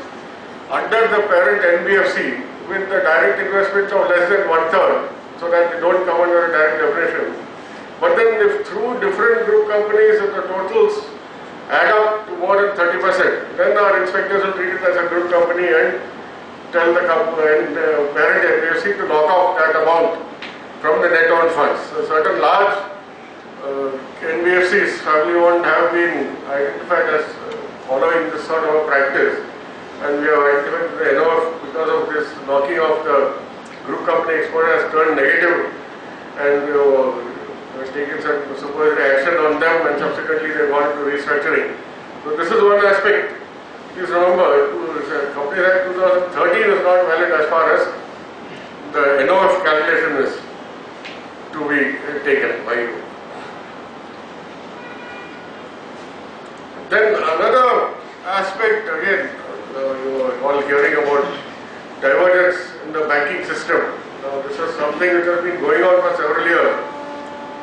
under the parent NBFC with the direct investments of less than 1/3, so that they don't come under a direct definition. But then if through different group companies if the totals add up to more than 30%, then our inspectors will treat it as a group company and tell the parent NBFC to knock off that amount from the net owned funds. So certain large NBFCs, family owned, have been identified as following this sort of a practice, and we have identified the NOF because of this knocking off the group company exposure has turned negative, and we have taken some supervisory action on them, and subsequently they gone into restructuring. So this is one aspect. Please remember, Companies Act 2013 is not valid as far as the NOF calculation is to be taken by you. Then another aspect, again, you are all hearing about divergence in the banking system. Now this is something which has been going on for several years,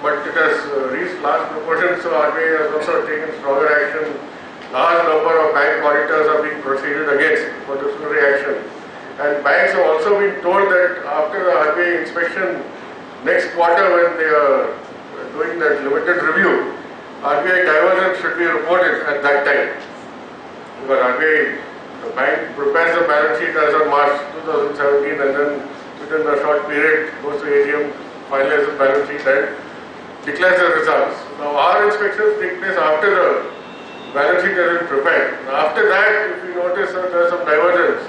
but it has reached large proportions, so RBI has also taken stronger action. Large number of bank auditors are being proceeded against for disciplinary action. And banks have also been told that after the RBI inspection, next quarter when they are doing that limited review, RBI divergence should be reported at that time. Because RBI, the bank prepares the balance sheet as of March 2017 and then within a short period goes to AGM, finalizes the balance sheet and declares the results. Now our inspections take place after the balance sheet has been prepared. After that, if you notice that there are some divergence.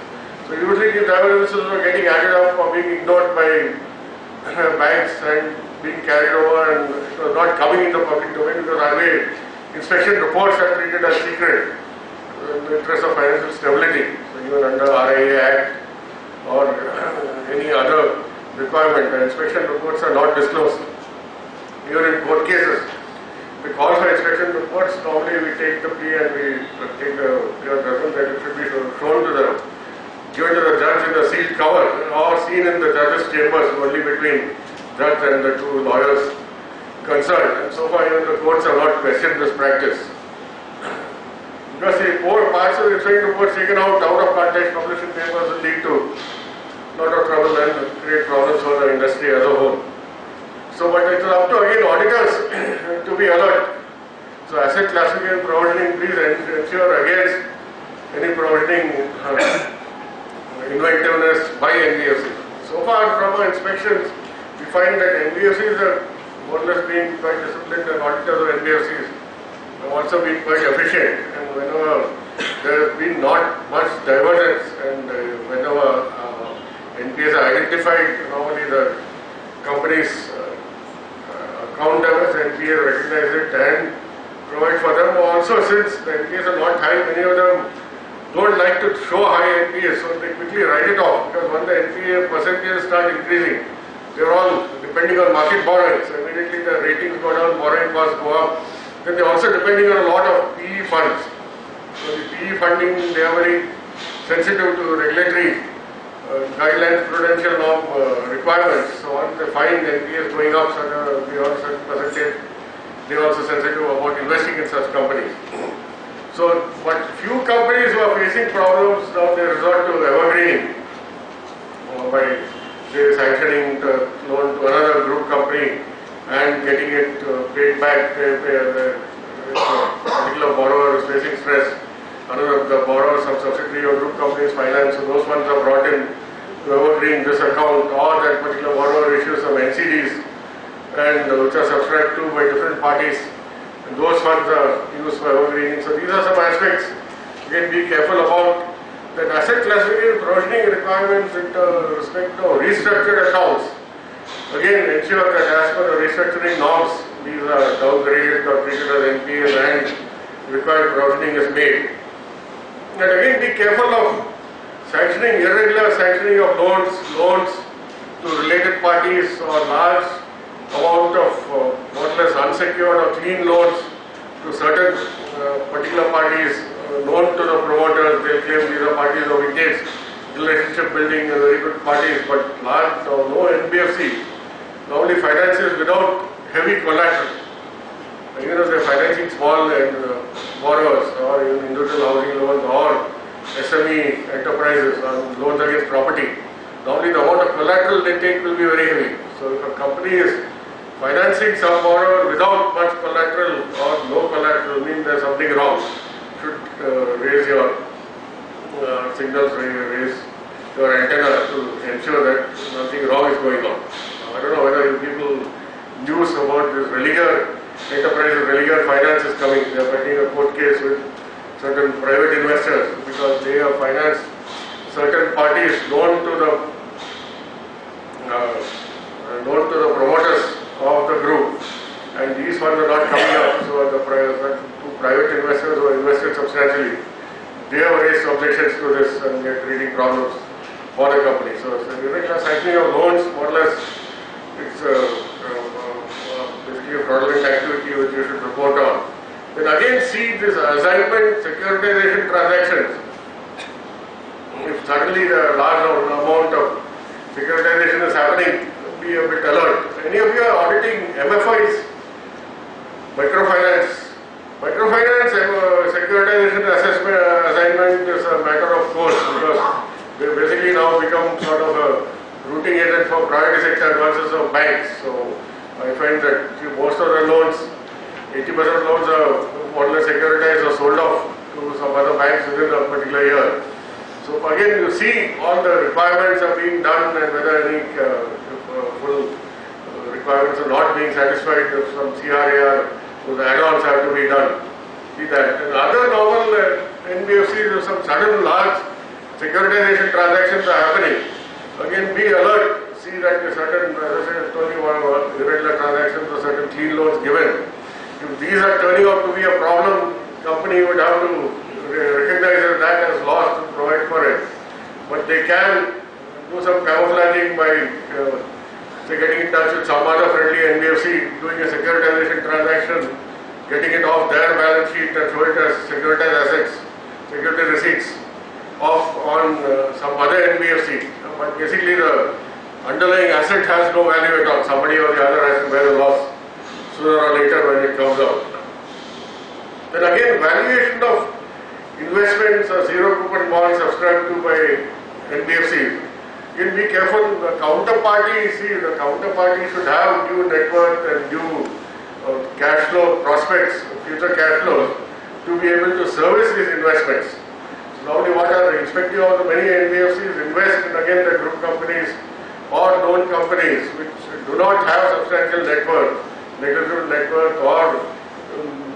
So usually these divergences are getting added up or being ignored by banks and being carried over and not coming in the public domain because RBI inspection reports are treated as secret in the interest of financial stability. So even under RIA Act or any other requirement, the inspection reports are not disclosed. Even in court cases, we call for inspection reports. Normally we take the plea and we take the judgment that it should be shown to the given to the judge in the sealed cover or seen in the judge's chambers only between judge and the two lawyers concerned. And so far even the courts have not questioned this practice. Because the more parts of the inspection reports taken out of context published in papers will lead to a lot of trouble and create problems for the industry as a whole. So but it is up to again auditors to be alert. So asset classification provisioning, please ensure against any provisioning inventiveness by NBFCs. So far from our inspections, we find that NBFCs are more or less being quite disciplined and auditors of NBFCs have also been quite efficient. And whenever there has been not much divergence and whenever NPAs are identified, normally the company's account numbers, NPA recognize it and provide for them. Also since the NPAs are not high, many of them don't like to show high NPAs, so they quickly write it off because when the NPA percentages start increasing, they're all depending on market borrowings. So immediately the ratings go down, borrowing costs go up. Then they're also depending on a lot of PE funds. So the PE funding, they are very sensitive to regulatory guidelines, prudential norm requirements. So once they find NPAs going up beyond a certain percentage, they're also sensitive about investing in such companies. So, but few companies who are facing problems now they resort to evergreening by say sanctioning the loan to another group company and getting it paid back. The particular borrower is facing stress. Another the borrower, some subsidiary or group company's finance, so those funds are brought in to evergreen this account, or that particular borrower issues some NCDs and which are subscribed to by different parties. And those funds are used for evergreening. So these are some aspects. Again, be careful about that asset classification provisioning requirements with respect to restructured accounts. Again, ensure that as per the restructuring norms, these are downgraded or treated as NPAs and required provisioning is made. And again, be careful of sanctioning, irregular sanctioning of loans to related parties or large amount of more or less unsecured or clean loans to certain particular parties known to the promoters. They claim these are parties of engaged relationship building, very good parties, but large or no NBFC normally finances without heavy collateral. Even if they're financing small borrowers or even individual housing loans or SME enterprises on loans against property, normally the amount of collateral they take will be very heavy. So if a company is financing some borrower without much collateral or no collateral, means there's something wrong. You should raise your signals, raise your antenna to ensure that nothing wrong is going on. I don't know whether you people news about this Religer enterprise, Religer finance is coming. They are fighting a court case with certain private investors because they have financed certain parties known to the promoters of the group, and these funds are not coming up. So the two private investors who are invested substantially, they have raised objections to this and they are creating problems for the company. So irregular sanctioning of loans, more or less, it's basically a fraudulent activity which you should report on. Then again, see this assignment securitization transactions. If suddenly the large amount of securitization is happening, be a bit alert. Any of you are auditing MFIs, microfinance? Microfinance securitization assignment is a matter of course because they basically now become sort of a routing agent for private sector advances of banks. So I find that most of the loans, 80% of loans are more or less securitized or sold off to some other banks within a particular year. So again, you see all the requirements are being done and whether any full requirements are not being satisfied, if some CRAR, those add-ons have to be done. See that. And other normal NBFCs, if some sudden large securitization transactions are happening, again be alert, see that the certain, as I said, only irregular transactions or certain clean loans given. If these are turning out to be a problem, company would have to recognize that as loss to provide for it. But they can do some camouflaging by say getting in touch with some other friendly NBFC, doing a securitization transaction, getting it off their balance sheet and show it as securitized assets, security receipts off on some other NBFC. But basically the underlying asset has no value at all. Somebody or the other has to bear a loss sooner or later when it comes out. Then again, valuation of investments or zero coupon bonds subscribed to by NBFCs. You be careful, the counterparty should have due net worth and due cash flow prospects, future cash flows to be able to service these investments. So normally what are the inspecting of the many NBFCs invest in again the group companies or known companies which do not have substantial net worth, negligible net worth or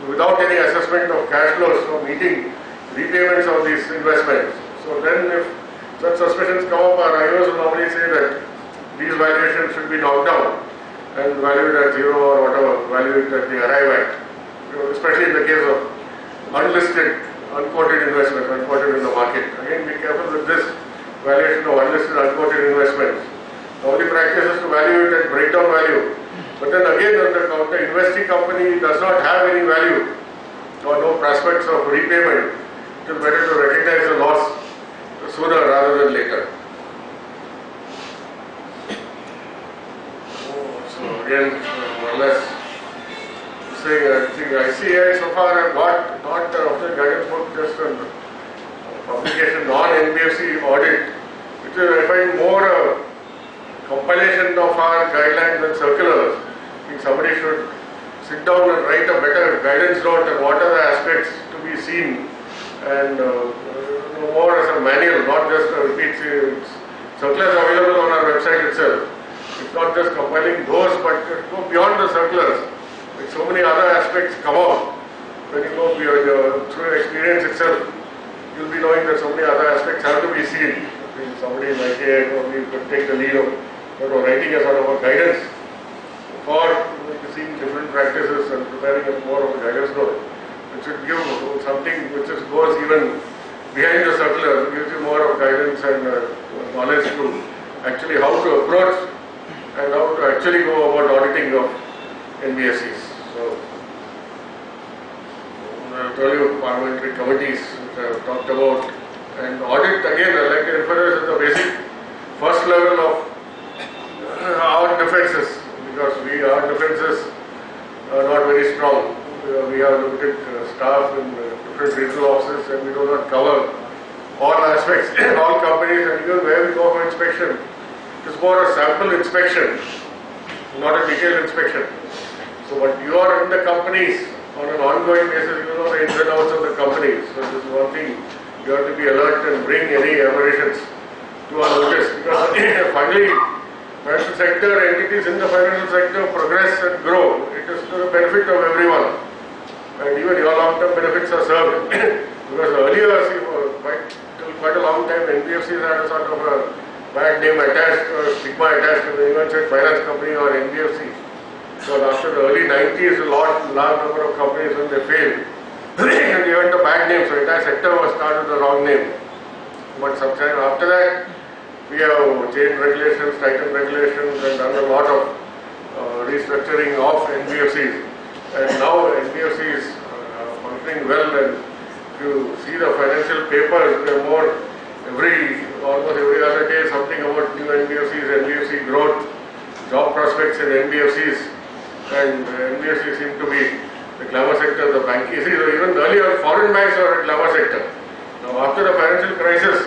without any assessment of cash flows for meeting repayments of these investments. So then if such suspicions come up, our IOs will normally say that these valuations should be knocked down and valued at zero or whatever value that they arrive at. Especially in the case of unlisted, unquoted investments, unquoted in the market. Again, be careful with this valuation of unlisted, unquoted investments. The only practice is to value it at breakdown value. But then again, on the counter, investing company does not have any value or no prospects of repayment. It is better to recognize the loss sooner rather than later. So again, more or less saying, I think ICAI so far have got not often guidance book, just a publication non-NBFC audit, which is I find more a compilation of our guidelines and circulars. I think somebody should sit down and write a better guidance note on what are the aspects to be seen and more as a manual, not just a repeat series. Circulars available on our website itself. It's not just compiling those, but go beyond the circulars. Like so many other aspects come out. When you go beyond, through experience itself, you'll be knowing that so many other aspects have to be seen. Somebody like probably could take the lead of writing a sort of a guidance for seeing different practices and preparing a more of a guidance note. It should give something which goes even behind the circular, it gives you more of guidance and knowledge to actually how to approach and how to actually go about auditing of NBFCs. So, I told you parliamentary committees which I have talked about, and audit again I like to refer as the basic first level of our defences, because our defences are not very strong. We have limited staff in different regional offices and we do not cover all aspects, all companies, and even where we go for inspection, it is more a sample inspection, not a detailed inspection. So but you are in the companies on an ongoing basis, you know the ins and outs of the companies. So this is one thing, you have to be alert and bring any aberrations to our notice, because finally financial sector, entities in the financial sector progress and grow. It is to the benefit of everyone. And even your long-term benefits are served. Because earlier, see, till quite a long time, NBFCs had a sort of a bad name attached or stigma attached to the even said finance company or NBFC. So after the early 90s, a large number of companies, when they failed, they given the bad name. So the entire sector was started with the wrong name. But sometime after that, we have changed regulations, tightened regulations, and done a lot of restructuring of NBFCs. And now NBFCs are functioning well, and if you see the financial papers, there are more almost every other day something about new NBFCs, NBFC growth, job prospects in NBFCs, and NBFCs seem to be the glamour sector, the banking. See, even earlier foreign banks were a glamour sector. Now after the financial crisis,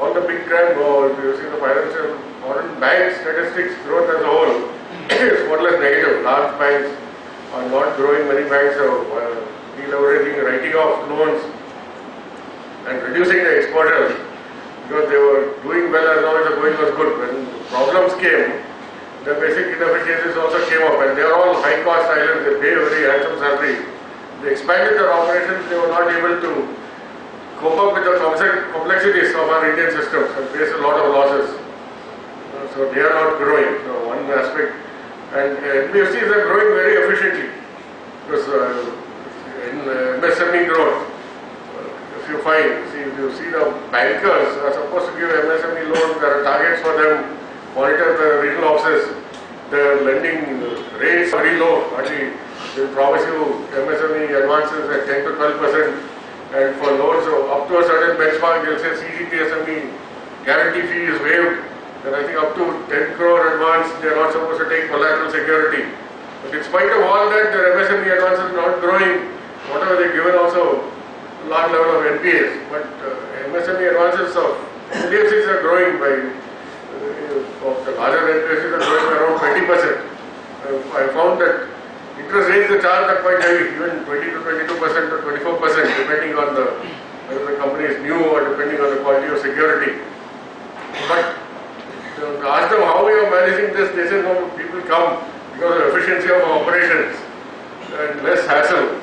all the big crime, if you see the foreign bank statistics growth as a whole is more or less negative. Large banks are not growing. Many banks are deleveraging, writing off loans and reducing the exposure because they were doing well as long as the going was good. When problems came, the basic inefficiencies also came up, and they are all high cost islands. They pay very handsome salaries. They expanded their operations. They were not able to cope up with the complexities of our Indian systems and face a lot of losses. So they are not growing. So one aspect, and NBFCs are growing very efficiently because in MSME growth, if you see the bankers are supposed to give MSME loans, there are targets for them, monitor the regional offices, the lending rates are very low. Actually, they promise you MSME advances at 10 to 12%, and for loans up to a certain benchmark, they'll say CGTSME guarantee fee is waived. Then I think up to 10 crore advance, they are not supposed to take collateral security. But in spite of all that, their MSME advances are not growing. Whatever they given also, large level of NPAs. But MSME advances of NBFCs are growing by, of the larger NBFCs are growing around 20%. I found that interest rates they charge are quite heavy, even 20 to 22% or 24%, depending on whether the company is new or depending on the quality of security. But ask them how we are managing this. They say no, people come because of efficiency of operations and less hassle.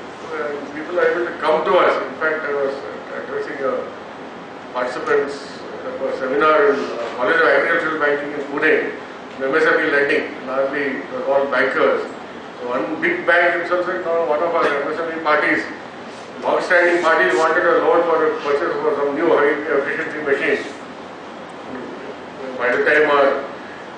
People are able to come to us. In fact, I was addressing participants of a seminar in College of Agricultural Banking in Pune, MSME lending, largely all bankers. So one big bank himself said, no, one of our MSME parties, long-standing parties wanted a loan for a purchase for some new high efficiency machine. By the time our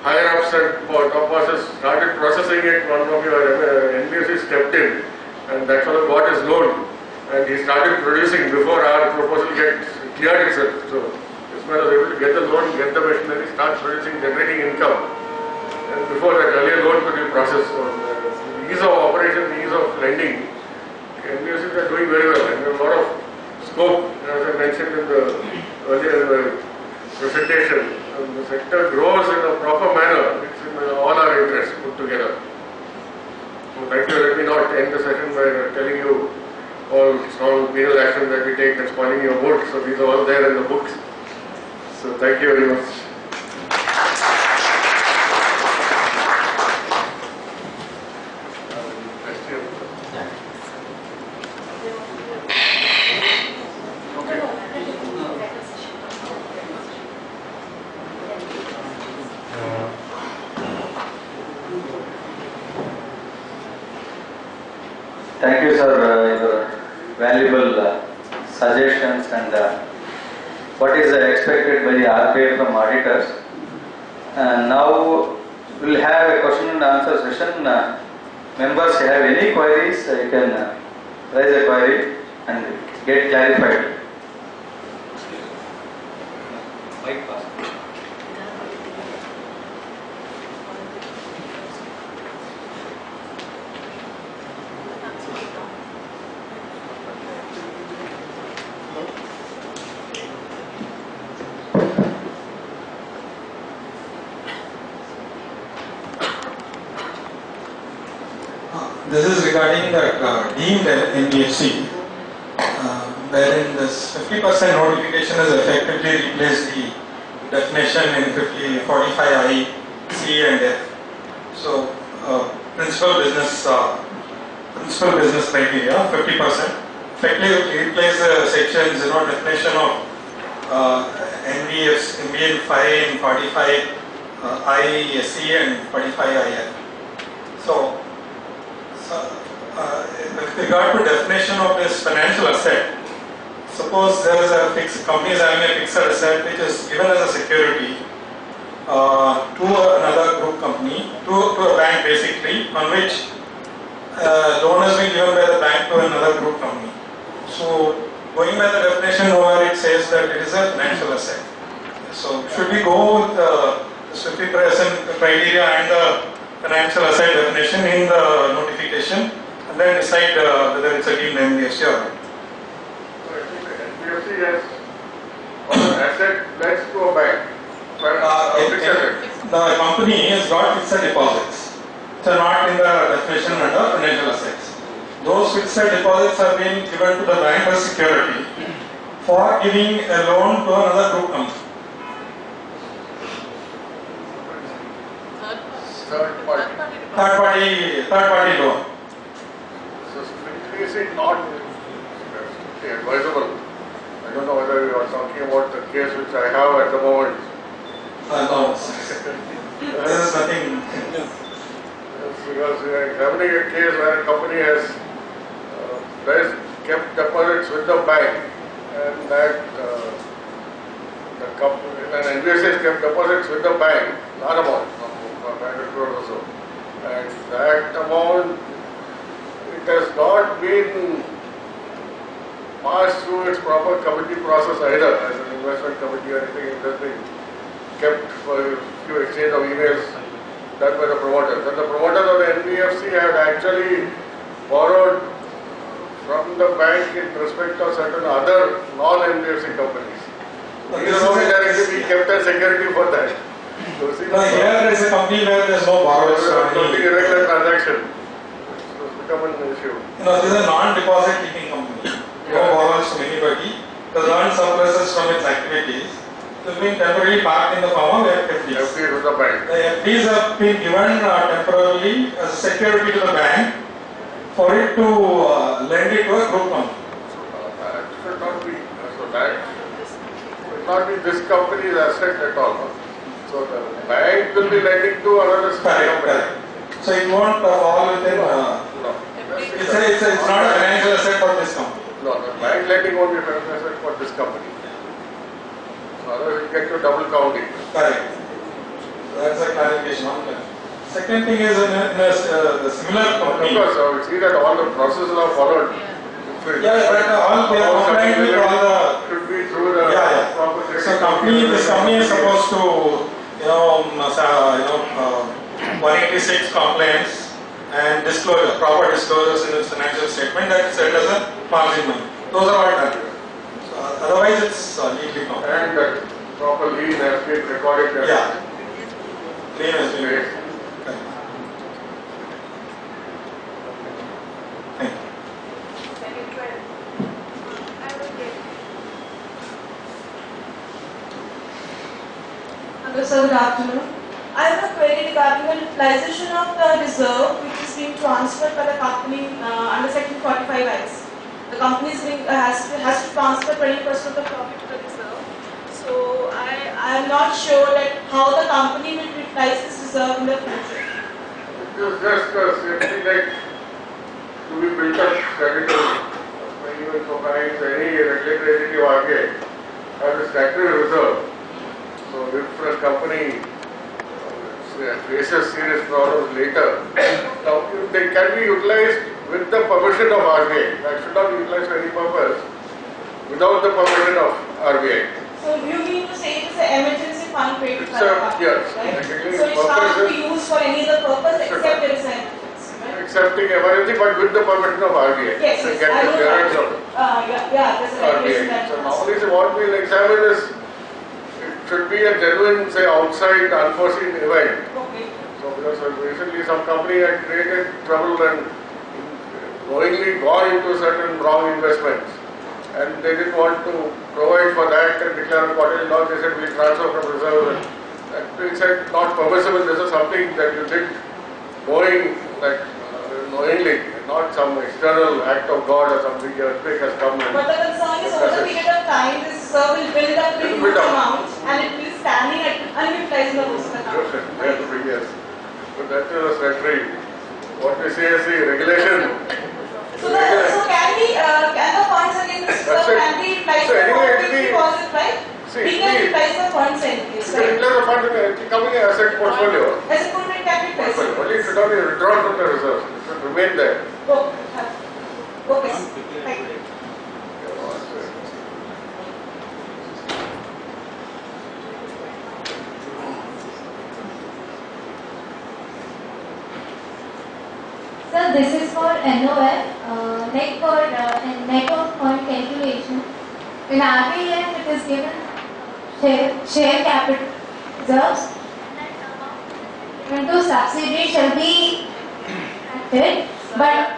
higher-ups and top bosses started processing it, one of your NBFCs stepped in, and that fellow got his loan, and he started producing before our proposal gets cleared itself. So this man was able to get the loan, get the machinery, start producing, generating income, and before that earlier loan could be processed. So the ease of operation, the ease of lending, NBFCs are doing very well, and there is a lot of scope, as I mentioned earlier in the presentation. And the sector grows in a proper manner. It's in all our interests put together. So thank you. Let me not end the session by telling you all strong penal action that we take and spoiling your mood. So these are all there in the books. So thank you very much. Thank you, sir, your valuable suggestions and what is expected by the RBI from auditors. Now we will have a question and answer session. Members have any queries, you can raise a query and get clarified. This is regarding the deemed NBFC, wherein this 50% notification has effectively replaced the definition in 45I, C and F. So, principal business criteria, 50%. Effectively replace the sections, definition of NBN 5 and 45 I, C and 45IF. So, with regard to definition of this financial asset, suppose there is a fixed company is having a fixed asset which is given as a security to another group company, to a bank basically, on which loan has been given by the bank to another group company. So, going by the definition over, it says that it is a financial asset. So, should we go with the 50% criteria and the financial asset definition in the notification and then decide whether it's a deemed NBFC or not? So I think the NBFC has an asset pledged to a bank. the company has got fixed deposits, which are not in the definition under financial assets. Those fixed deposits have been given to the bank as security for giving a loan to another group company. Third party. Third party loan. So strictly is it not advisable? I don't know whether you are talking about the case which I have at the moment. No, there is nothing. Yes, because we are examining a case where a company has kept deposits with the bank, and that the company, and NBFC has kept deposits with the bank, large amount, 500 crores or so, and that amount, it has not been passed through its proper committee process either, as an investment committee or anything. It has been kept for a few exchange of emails done by the promoters. And the promoters of the NBFC had actually borrowed from the bank in respect of certain other non-NBFC companies. These are indirectly kept as security for that. So see, here is a company where there is no borrowers. totally irregular transaction. It's become an issue. This is a non-deposit taking company. No borrowers from anybody. The earned surpluses from its activities have been temporarily parked in the form of FDs. FDs with the bank. The FDs have been given temporarily as a security to the bank for it to lend it to a group company. That should not be. So that should not be this company's asset at all. No? So the bank will be lending to another company. Correct. So it won't fall within. No. It's not a financial asset for this company. No, the bank lending won't be a financial asset for this company. So otherwise you get to double counting. Correct. That's a clarification on that. Second thing is the similar company. Of course, so we see that all the processes are followed. Yeah, but all they are compliant with all the. Should be through the proper. So this company is supposed to, 186 compliance and disclosure, proper disclosures in its financial statement that set as a margin money. Those are all done. So otherwise, it's legally compliant. And proper lien has been recorded there. Yeah. Lien has been made. Hello sir, good afternoon. I have a query regarding the utilization of the reserve which is being transferred by the company under section 45 X. The company has to transfer 20% of the profit to the reserve. So I am not sure that how the company will utilize this reserve in the future. It is just a safety net to be built up statutory. Even for banks, any regulatory entity or RBI has a statutory reserve. So if a company faces serious problems later, now they can be utilized with the permission of RBI. That should not be utilized for any purpose without the permission of RBI. So you mean to say it is an emergency fund created by the company, yes, right? technically So it can't be used for any other purpose except there is an emergency, right? Accepting emergency, but with the permission of RBI. Yes, They yes, get I the know clearance that. of There's a regulation RBI. that So must- normally what we'll examine is, it should be a genuine, say, outside unforeseen event. Okay. So because recently some company had created trouble and knowingly gone into certain wrong investments, and they didn't want to provide for that and declare a quarterly loss. They said we'll transfer from reserve, and they said not permissible. This is something that you did knowingly, not some external act of God or something. Earthquake has come. But the concern is over the period of time, this reserve will build up to a huge amount and it will be standing unutilized in the books of account. Yes. But that is a statutory. What we say is the regulation. So can the funds against this reserve can be utilized So for anyway, fixed deposit, right? see, We can utilize the funds in this, You can right? utilize the fund in coming asset portfolio. As a full rate can be utilized. Only it should not be withdrawn from the reserve. It should remain there. Okay. Thank you. Sir, this is for NOF, net of fund calculation. In RBI, it is given share capital reserves. That amount given to subsidiary shall be acted, but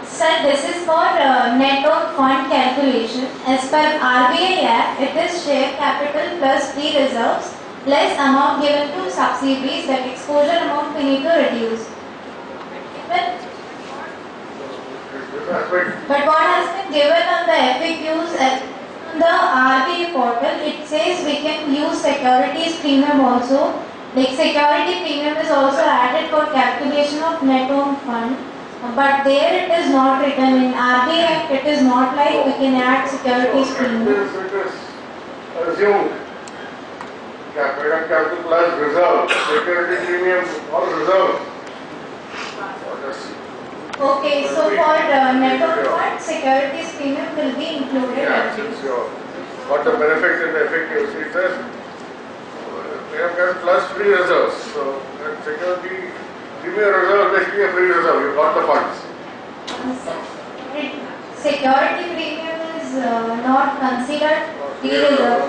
sir, this is for net own fund calculation. As per RBI Act, it is share capital plus free reserves less amount given to subsidiaries. That exposure amount we need to reduce. But what has been given on the FAQs on the RBI portal, it says we can use securities premium also. Like security premium is also added for calculation of net own fund. But there it is not written in RBI Act. It is not like we can add securities premium. It is assumed capital plus reserve, security premium or reserve. Okay, so for net own fund, securities premium will be included. Yeah, since you got the benefits in the effective, it says we have got plus free reserves. So that security premium reserve is basically a free reserve. You got the funds. Security premium is not considered free reserve.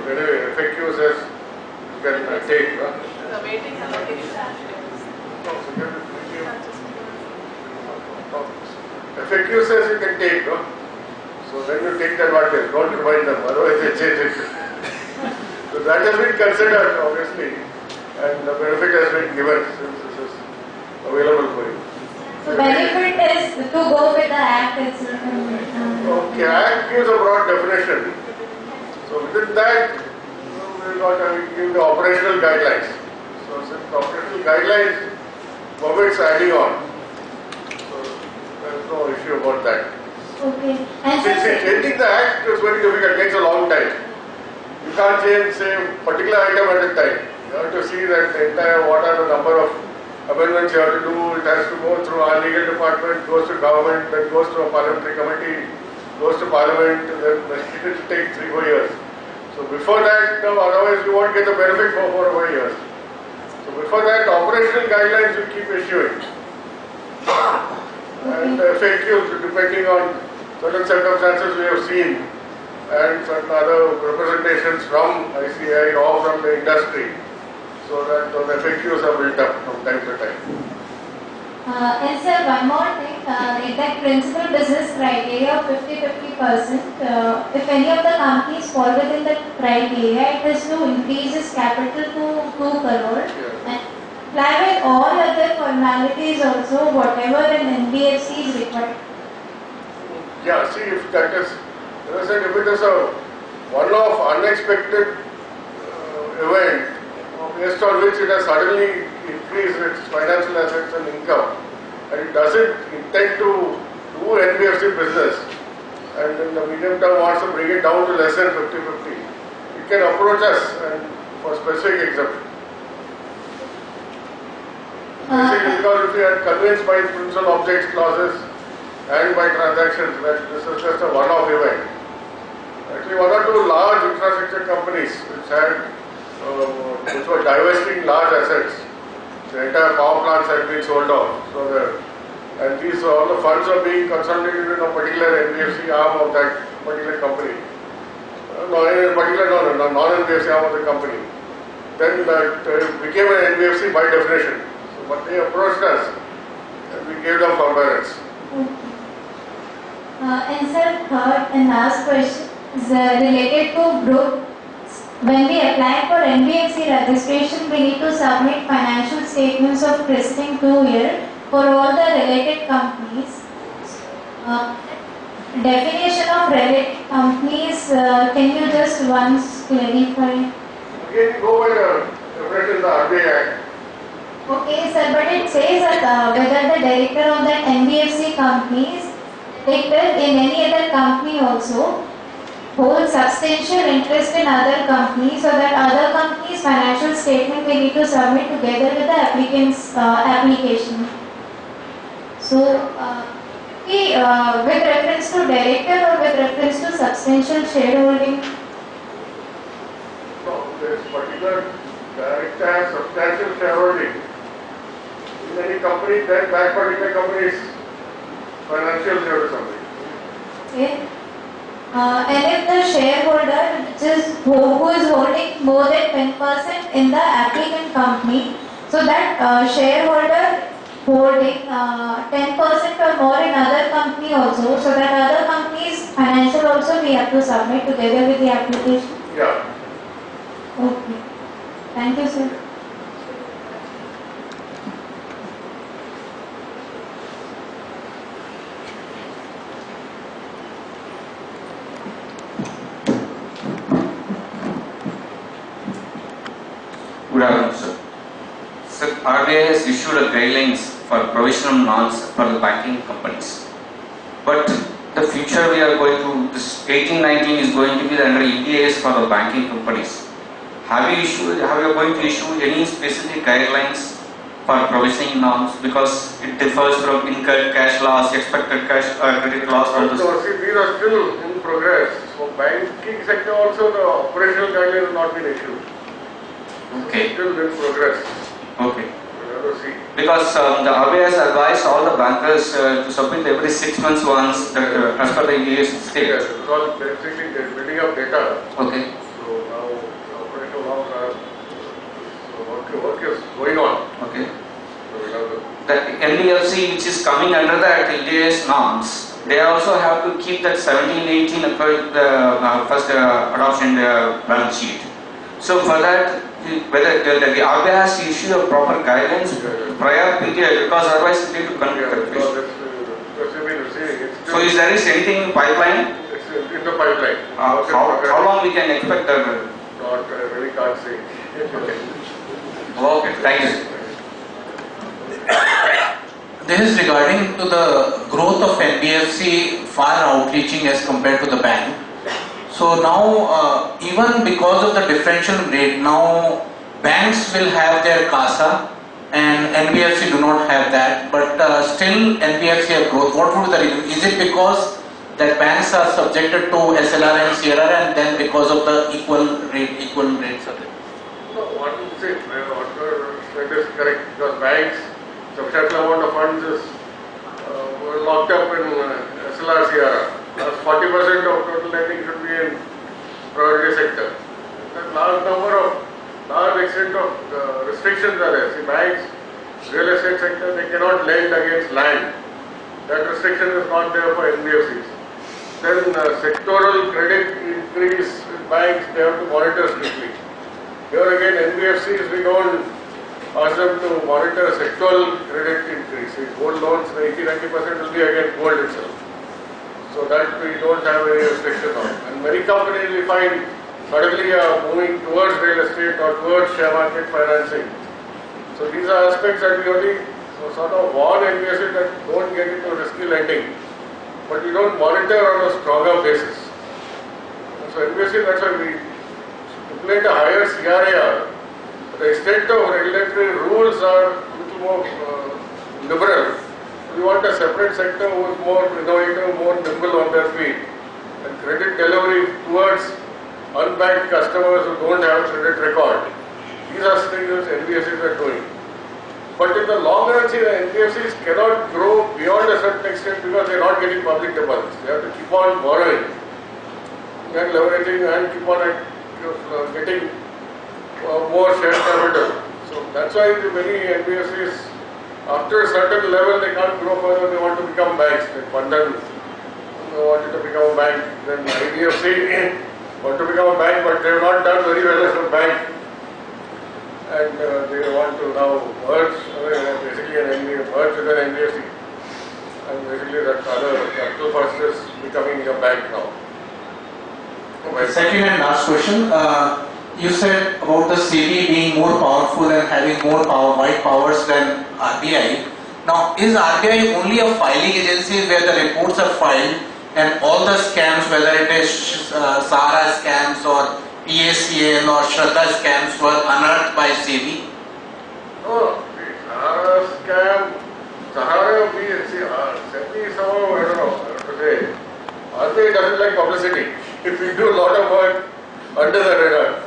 Anyway, FAQ says you can take. The weighting allocation. FAQ says you can take, no? So then you take the advantage, don't remind them, otherwise they change it. So that has been considered, obviously, and the benefit has been given since this is available for you. So benefit is to go with the Act itself. Okay, Act gives a broad definition. So within that, we give the operational guidelines. So since the operational guidelines permits adding on, there is no issue about that. Okay. And See, changing the Act is very difficult, it takes a long time. You can't change, say, a particular item at a time. You have to see that the entire, what are the number of amendments you have to do, it has to go through our legal department, goes to government, then goes to a parliamentary committee, goes to parliament, and then it will take 3-4 years. So before that, otherwise you won't get the benefit for 4 or 5 years. So before that, operational guidelines will keep issuing. And FAQs, depending on certain circumstances we have seen, and certain other representations from ICI or from the industry, so that those FAQs are built up from time to time. And sir, one more thing, like that principal business criteria of 50-50%, if any of the companies fall within the criteria, it is to increase its capital to 2 crore. And apply with all other formalities also, whatever an NBFC is required. Yeah, see, if that is, as I said, if it is a one-off unexpected event, based on which it has suddenly increased its financial assets and income, and it doesn't intend to do NBFC business, and in the medium term wants to bring it down to less than 50-50, it can approach us and for specific exemption. Because if we are convinced by principal objects clauses and by transactions that this is just a one-off event. Actually, 1 or 2 large infrastructure companies which were divesting large assets, the entire power plants had been sold off. So and these all the funds are being consolidated in a particular NBFC arm of that particular company. Non-NBFC arm of the company. Then that became an NBFC by definition. But they approached us and we gave them forbearance. Okay. And sir, third and last question is related to group. When we apply for NBFC registration, we need to submit financial statements of preceding 2 years for all the related companies. Definition of related companies, can you just once clarify? Again, go by the definition in the RBI Act. Okay, sir, but it says that whether the director of that NBFC companies, director in any other company also, holds substantial interest in other companies, so that other companies' financial statement we need to submit together with the applicant's application. So, with reference to director or with reference to substantial shareholding? No, this particular director has substantial shareholding in any company, then that particular company's financials you have to submit. Okay. And if the shareholder, which is who is holding more than 10% in the applicant company, so that shareholder holding 10% or more in other company also, so that other companies financial also we have to submit together with the application. Yeah. Okay. Thank you, sir. Good afternoon, sir. Sir, RBI has issued a guidelines for provisional norms for the banking companies. But the future we are going to, this 18-19 is going to be under EBAs for the banking companies. Have you going to issue any specific guidelines for provisioning norms, because it differs from incurred cash loss, expected cash credit loss? So see, these are still in progress. For banking sector also the operational guidelines have not been issued. Okay. Still in progress. Okay. We have to see. Because the RBI has advised all the bankers to submit every 6 months once, that as per the EBA's state. Yes, it's all basically building up data. Okay. So now the operational norms are, so work is going on. Okay. So we have to. The NBFC which is coming under that EBA's norms, they also have to keep that 17-18 first adoption balance sheet. So for that, whether the RBI has to issue a proper guidelines prior period, because otherwise it will conduct the No, that's what we've been receiving. It's So is there anything in pipeline? It's in the pipeline. How long we can expect that? Not, really can't say. Okay, thank you. This is regarding to the growth of NBFC far outreaching as compared to the bank. So now, even because of the differential rate, now banks will have their CASA and NBFC do not have that, but still NBFC have growth. What would be the reason? Is it because that banks are subjected to SLR and CRR, and then because of the equal rates of it? No, what you say, what you said is correct, because banks, substantial amount of funds is were locked up in SLR CRR. 40% of total lending should be in priority sector. There's large extent of restrictions are there. See, banks, real estate sector, they cannot lend against land. That restriction is not there for NBFCs. Then sectoral credit increase in banks, they have to monitor strictly. Here again, NBFCs, we don't ask them to monitor sectoral credit increase. In gold loans, 80-90% will be against gold itself. So that we don't have any restriction on. And many companies we find suddenly are moving towards real estate or towards share market financing. So these are aspects that we only sort of warn NBFCs that don't get into risky lending. But we don't monitor on a stronger basis. So NBFCs, that's why we implement a higher CRAR. The extent of regulatory rules are a little more liberal. We want a separate sector who is more innovative, more nimble on their feet, and credit delivery towards unbanked customers who don't have credit record. These are things that NBFCs are doing. But in the long run, see, the NBFCs cannot grow beyond a certain extent because they are not getting public deposits. They have to keep on borrowing and leveraging and keep on getting more share capital. So that's why many NBFCs, after a certain level, they can't grow further. They want to become banks. Like Bandhan wanted to become a bank. Then IDFC want to become a bank, but they have not done very well as a bank. And they want to now merge, basically merge with an NBFC. And basically that other capital first is becoming a bank now. Second and last question. You said about the SEBI being more powerful and having more wide powers than RBI. Now, is RBI only a filing agency where the reports are filed and all the scams, whether it is Sahara scams or PACL or Shraddha scams, were unearthed by SEBI? No, the Sahara scam, Sahara, SEBI somehow, I don't know what to say. RBI doesn't like publicity. If we do a lot of work under the radar.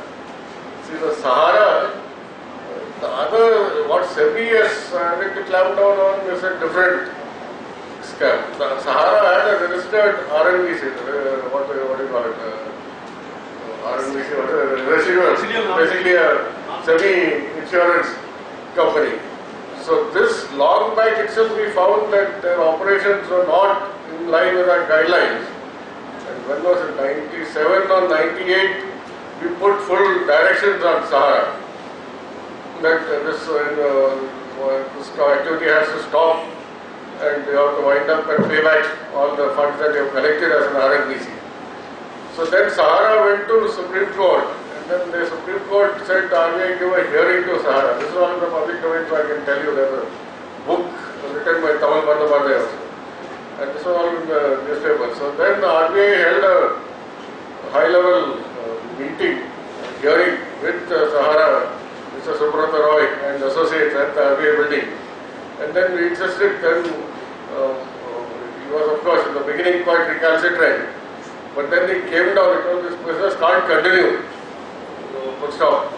See, the Sahara, the other, what SEBI has to clamp down on is a different scam. Sahara had a registered RNBC, what do you call it? RNBC, residual, basically a semi-insurance company. So this long back itself we found that their operations were not in line with our guidelines. And when was it, 97 or 98, we put full directions on Sahara that this activity has to stop and they have to wind up and pay back all the funds that they have collected as an RNBC. So then Sahara went to Supreme Court, and then the Supreme Court said RBI give a hearing to Sahara. This is all in the public domain, so I can tell you there's a book written by Tamal Bandapade also. And this was all in the newspaper. So then the RBI held a high-level meeting, hearing with Sahara, Mr. Subrata Roy and associates at the RBI building. And then we insisted, then he was of course in the beginning quite recalcitrant. But then he came down, he told this business can't continue. Full stop.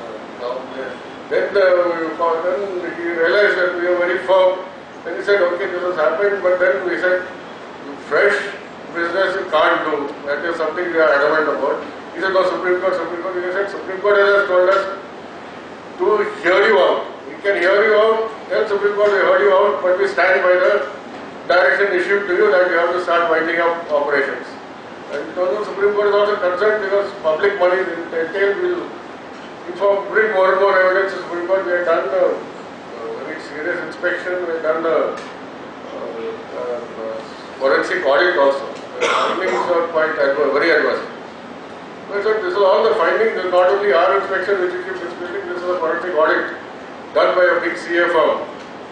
Then he realized that we were very firm. Then he said, okay, this has happened, but then we said, fresh business you can't do. That is something we are adamant about. He said, no, Supreme Court. He said, Supreme Court has told us to hear you out. We can hear you out, tell Supreme Court we heard you out, but we stand by the direction issued to you that you have to start winding up operations. And the Supreme Court is also concerned because public money is entailed. If we bring more and more evidence to Supreme Court, we have done a very serious inspection, we have done a forensic audit also. The findings are quite very adverse. So this is all the findings, not only our inspection which we keep disputing, this is a forensic audit done by a big CA firm.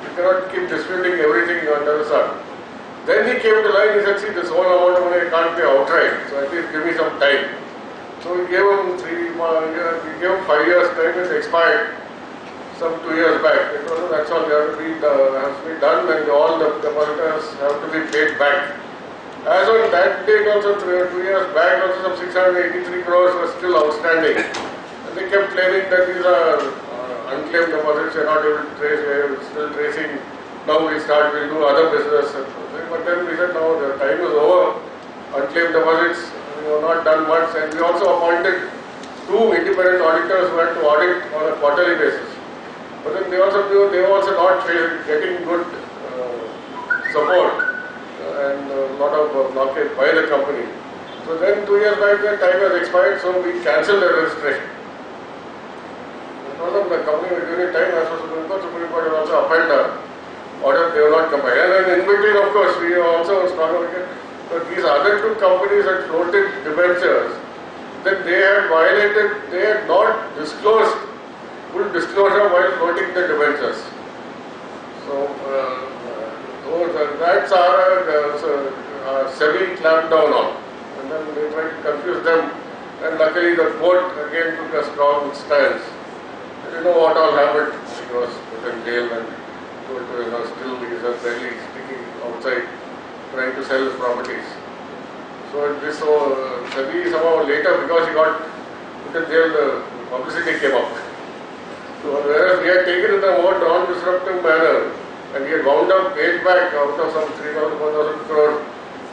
You cannot keep disputing everything under the sun. Then he came to line, he said, see, this whole amount of money I can't pay outright, so at least give me some time. So we gave him 5 years time, it expired some 2 years back. It was, that's all, has to be done and all the depositors have to be paid back. As on that date also, 2 years back, also some 683 crores were still outstanding. And they kept claiming that these are unclaimed deposits, we are not able to trace, we are still tracing. Now we'll do other business. But then we said, no, the time is over. Unclaimed deposits, we have not done much. And we also appointed 2 independent auditors who had to audit on a quarterly basis. But then they also not getting good support and a lot of blockage by the company. So then 2 years back, the time has expired, so we cancelled the registration. Because of the company was giving time as for Supreme Court has also upheld the order, they were not compliant. And in between, of course, we also strong again. But these other 2 companies had floated debentures that they had violated, they had not disclosed full disclosure while floating the debentures. So that's our SEBI clamped down on. And then they tried to confuse them. And luckily the court again took a strong stance. And you know what all happened. He was put in jail and told to, still he is barely speaking outside trying to sell his properties. So SEBI somehow later, because he got put in jail, the publicity came up. So whereas we had taken it in a more non-disruptive manner and he had wound up paid back out of some 3,000, 4,000 crores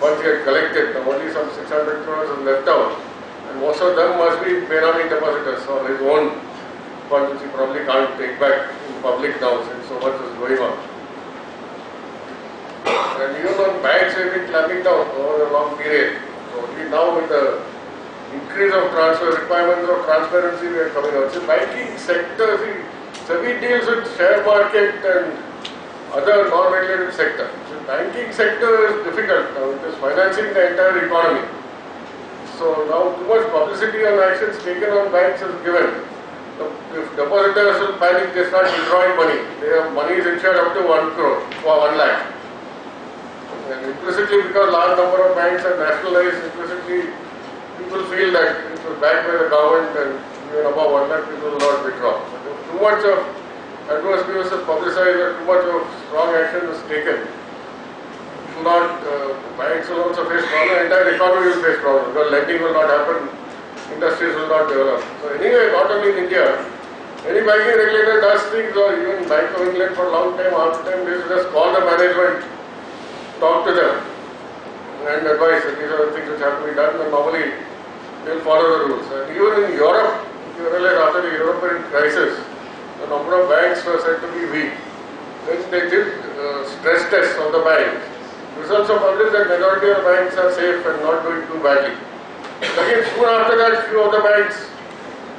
once he had collected, only some 600 crores is left out. And most of them must be Benami depositors or his own funds which he probably can't take back in public now since so much is going on. And even on banks we have been clamping down over a long period. So only now with the increase of transfer requirements of transparency we are coming out. So banking sector, SEBI deals with share market and other non-regulated sector. So banking sector is difficult now. It is financing the entire economy. So now too much publicity on actions taken on banks is given. If depositors will panic, they start withdrawing money. Their money is insured up to 1 crore for 1 lakh. And implicitly, because large number of banks are nationalized, implicitly people feel that it was backed by the government and even above 1 lakh people will not withdraw. But if too much of adverse news is publicized and too much of strong action is taken, banks will also face problems, the entire economy will face problems because lending will not happen, industries will not develop. So anyway, not only in India, any banking regulator does things, or even Bank of England for a long time, after time, they just call the management, talk to them. and advice that these are the things which have to be done, and normally they will follow the rules. And even in Europe, if you realize after the European crisis, the number of banks were said to be weak. Then they did stress tests of the banks. Results are published that majority of the banks are safe and not doing too badly. Again, soon after that, few of the banks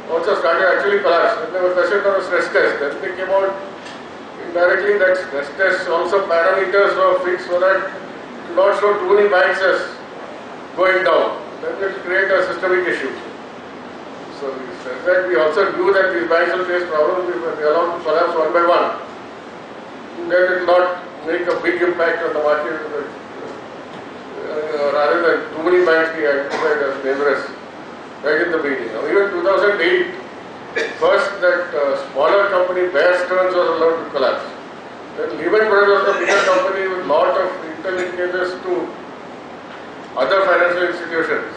also started actually collapse. When they were questioned on a stress test, then they came out indirectly that stress tests also parameters were fixed so that to not show too many banks as going down. Then it will create a systemic issue. So we said that we also knew that these banks will face problems if they are allowed to collapse one by one. Then it will not make a big impact on the market rather than too many banks being identified as dangerous right in the beginning. Now, even 2008, first that smaller company Bear Stearns was allowed to collapse. Then Lehman Brothers was a bigger company with lot of interlinkages to other financial institutions.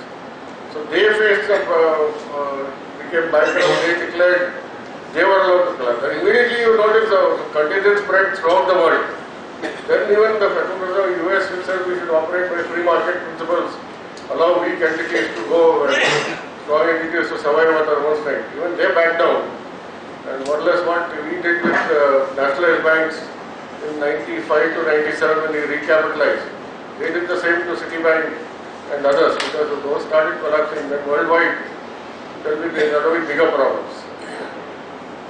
So they faced became bankrupt, they declared they were allowed to collapse. And immediately you notice the contagion spread throughout the world. Then even the Federal Reserve US said we should operate by free market principles, allow weak entities to go and strong entities to survive at their own strength. Even they backed down. And more or less what we did with nationalized banks in 95 to 97 when we recapitalized. They did the same to Citibank and others because if those started collapsing, then worldwide there will be bigger problems.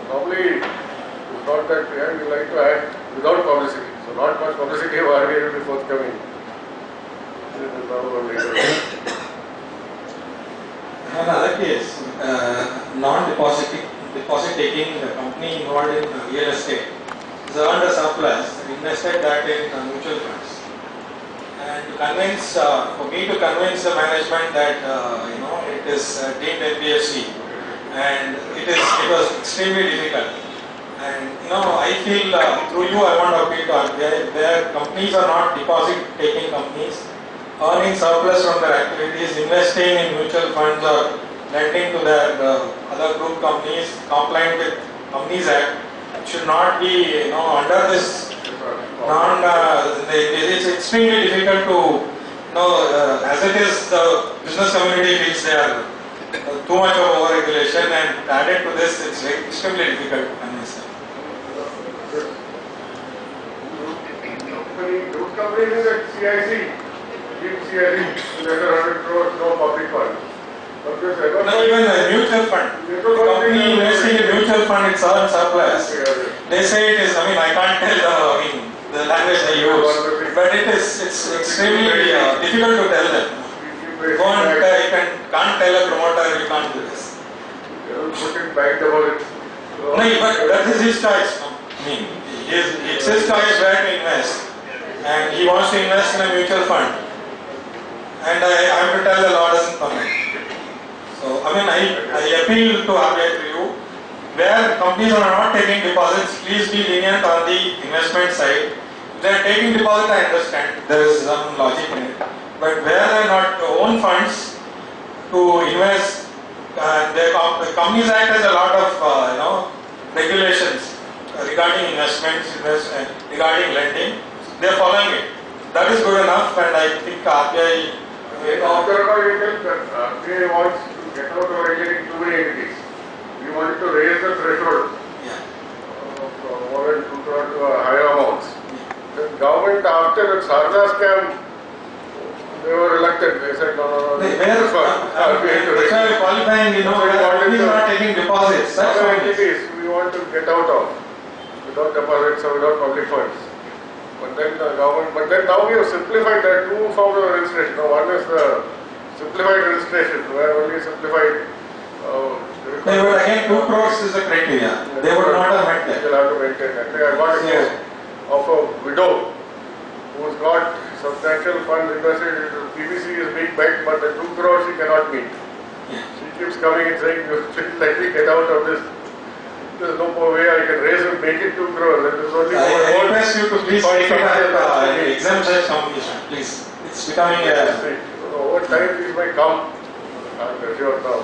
Normally, it's not that we like to act without publicity. So not much publicity of RBI will be forthcoming. Another case, deposit taking company involved in real estate has earned a surplus and invested that in mutual funds. And for me to convince the management that it is deemed NBFC, and it was extremely difficult. And I feel through you I want to appeal to RBI, their companies are not deposit-taking companies, earning surplus from their activities, investing in mutual funds or lending to their other group companies compliant with Companies Act. It should not be under this it's extremely difficult to as it is the business community feels they are too much of over-regulation, and added to this it's extremely difficult to convince them. Group companies like CIC, under 100 crores, no public fund. No, even a mutual fund. Company investing in mutual fund, it's all surplus. They say it is, I can't tell the language they use, but it's extremely difficult to tell them. You can't tell a promoter you can't do this. Put in bank deposit. No, but that is his choice. It's his choice where to invest, and he wants to invest in a mutual fund, and I have to tell the law doesn't permit. So, I appeal to RBI to you, where companies are not taking deposits, please be lenient on the investment side. If they are taking deposit, I understand, there is some logic in it. But where they are not own funds to invest, the Companies Act has a lot of regulations regarding investments, regarding lending. They are following it. That is good enough, and I think RBI. After all, you tell that RBI wants to get out of regulating too many entities. We wanted to raise the threshold from more than 2 crore to a higher amount. The government, after the Sarda scam, they were reluctant. They said, no. That's why qualifying, companies are not taking deposits. Other entities we want to get out of without deposits or without public funds. But then now we have simplified. There are two forms of registration. One is the simplified registration, where only simplified. But again, 2 crores is the criteria. They would not have met that. They will have to maintain that. I got a case of a widow who's got substantial funds invested. PVC is being bet, but the 2 crores she cannot meet. She keeps coming and saying, let me get out of this. There's no more way I can raise and make it 2 crores. And there's only I request you to please take it as exempt such competition. Please. It's becoming a... Over time these may come. I'm sure now.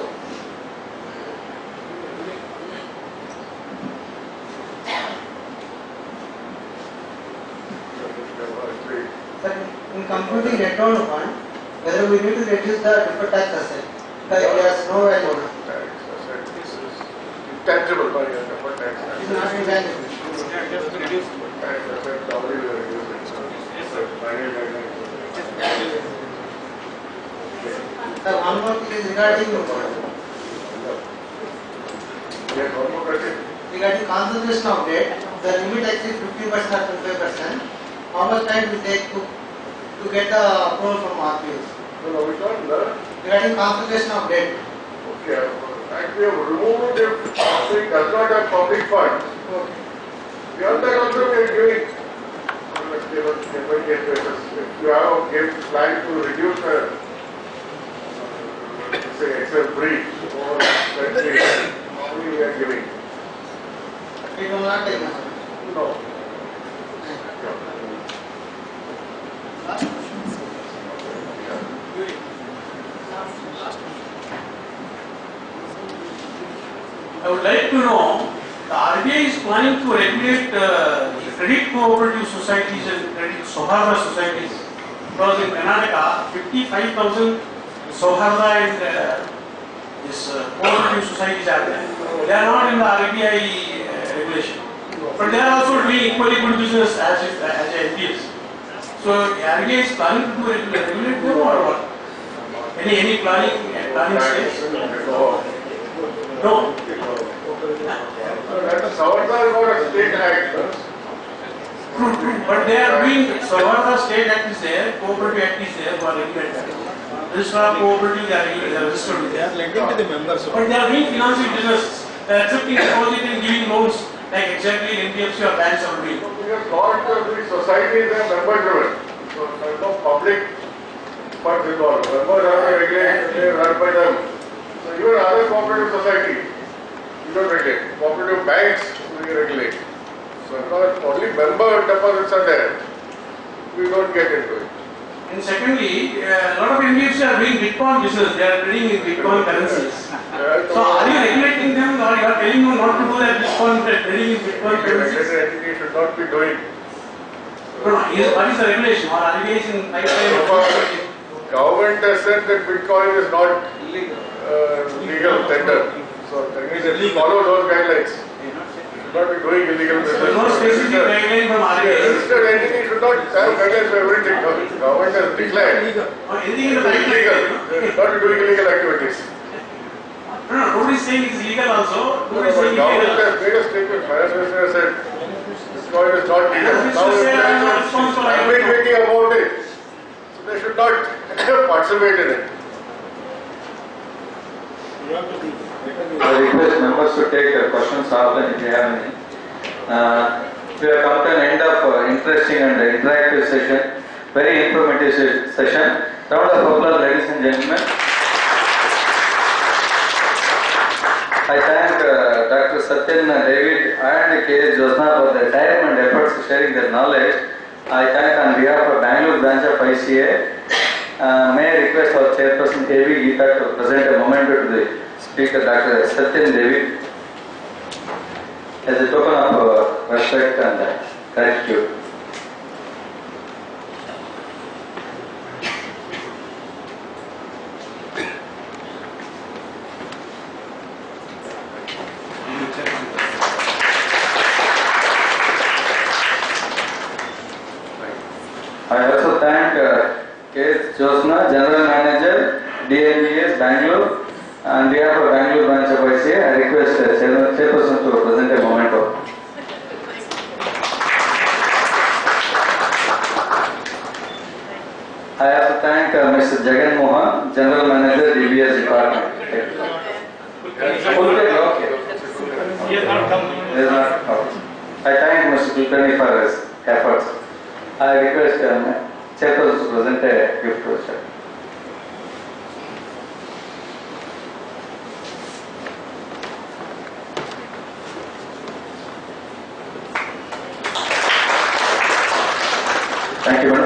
But in computing return on fund, whether we need to reduce the deferred tax asset because it has no value. This is intangible by your deferred tax. It is not intangible. Tax asset already we are reducing. So final guidelines. One more thing is regarding Yes, one more question. regarding concentration of debt. The limit exceeds 50% or 25%. How much time will take to get the approval from RBI? No, which one? Regarding concentration of debt. Okay, actually we have removed if it does not have public funds. Okay. Beyond that also we are giving on a case basis. If you have a plan to reduce the say excess breach or country, normally we are giving. It will not take much. No. I would like to know, the RBI is planning to regulate the credit cooperative societies and credit Soharda societies. Because in Karnataka, 55,000 Soharda and this cooperative societies are there. They are not in the RBI regulation. But they are also doing equally good business as NBFCs. So RBI is planning to regulate them or what? Any planning stage? No. That is Savarda is not a state act. True. But they are doing Savarda state act is there, cooperative act is there for regulated. This for cooperative they are registered with. They are lending to the members. But they are doing financial business. They are accepting deposit and giving loans like exactly NBFC or banks are doing. Because lot of these societies are member driven. So there is no public funds involved. Members are regulated, they are run by them. So even other cooperative societies, we don't regulate. Cooperative banks, we regulate. So because only member deposits are there, we don't get into it. And secondly, a lot of NBFCs are doing Bitcoin business. They are trading in Bitcoin currencies. So are you regulating them or you are telling them not to do that Bitcoin trading in Bitcoin currencies? Regulated entity should not be doing. No, what is the regulation or RBI is in pipeline? Government has said that Bitcoin is not legal tender. So that means if you follow those guidelines, you should not be doing illegal business. So no specific guideline from RBI. Registered entity should not have guidelines for everything. Government has declared Anything in the it's illegal. They should not be doing illegal activities. No, nobody is saying it's illegal also. Nobody is saying Government illegal. has made a statement. Finance Minister has said Bitcoin is not legal. Now I've been thinking about it. So they should not participate in it. I request members to take questions often if you have any. We have come to an end of interesting and interactive session, very informative session. Round of applause, ladies and gentlemen. I thank Dr. Sathyan David and K. Josna for their time and efforts in sharing their knowledge. I thank on behalf of Bangalore branch of ICA. May I request our chairperson A.V. Geeta to present a memento to the speaker, Dr. Sathyan David, as a token of respect and gratitude. I also thank K. Josna, General Manager, DNBS, Bangalore. On behalf of Bangalore branch of ICA, I request chairperson to present a memento. I also thank Mr. Jagan Mohan, General Manager, DBS Department. He has not come. I thank Mr. Kulkarni for his efforts. I request chairperson to present a gift voucher. Thank you.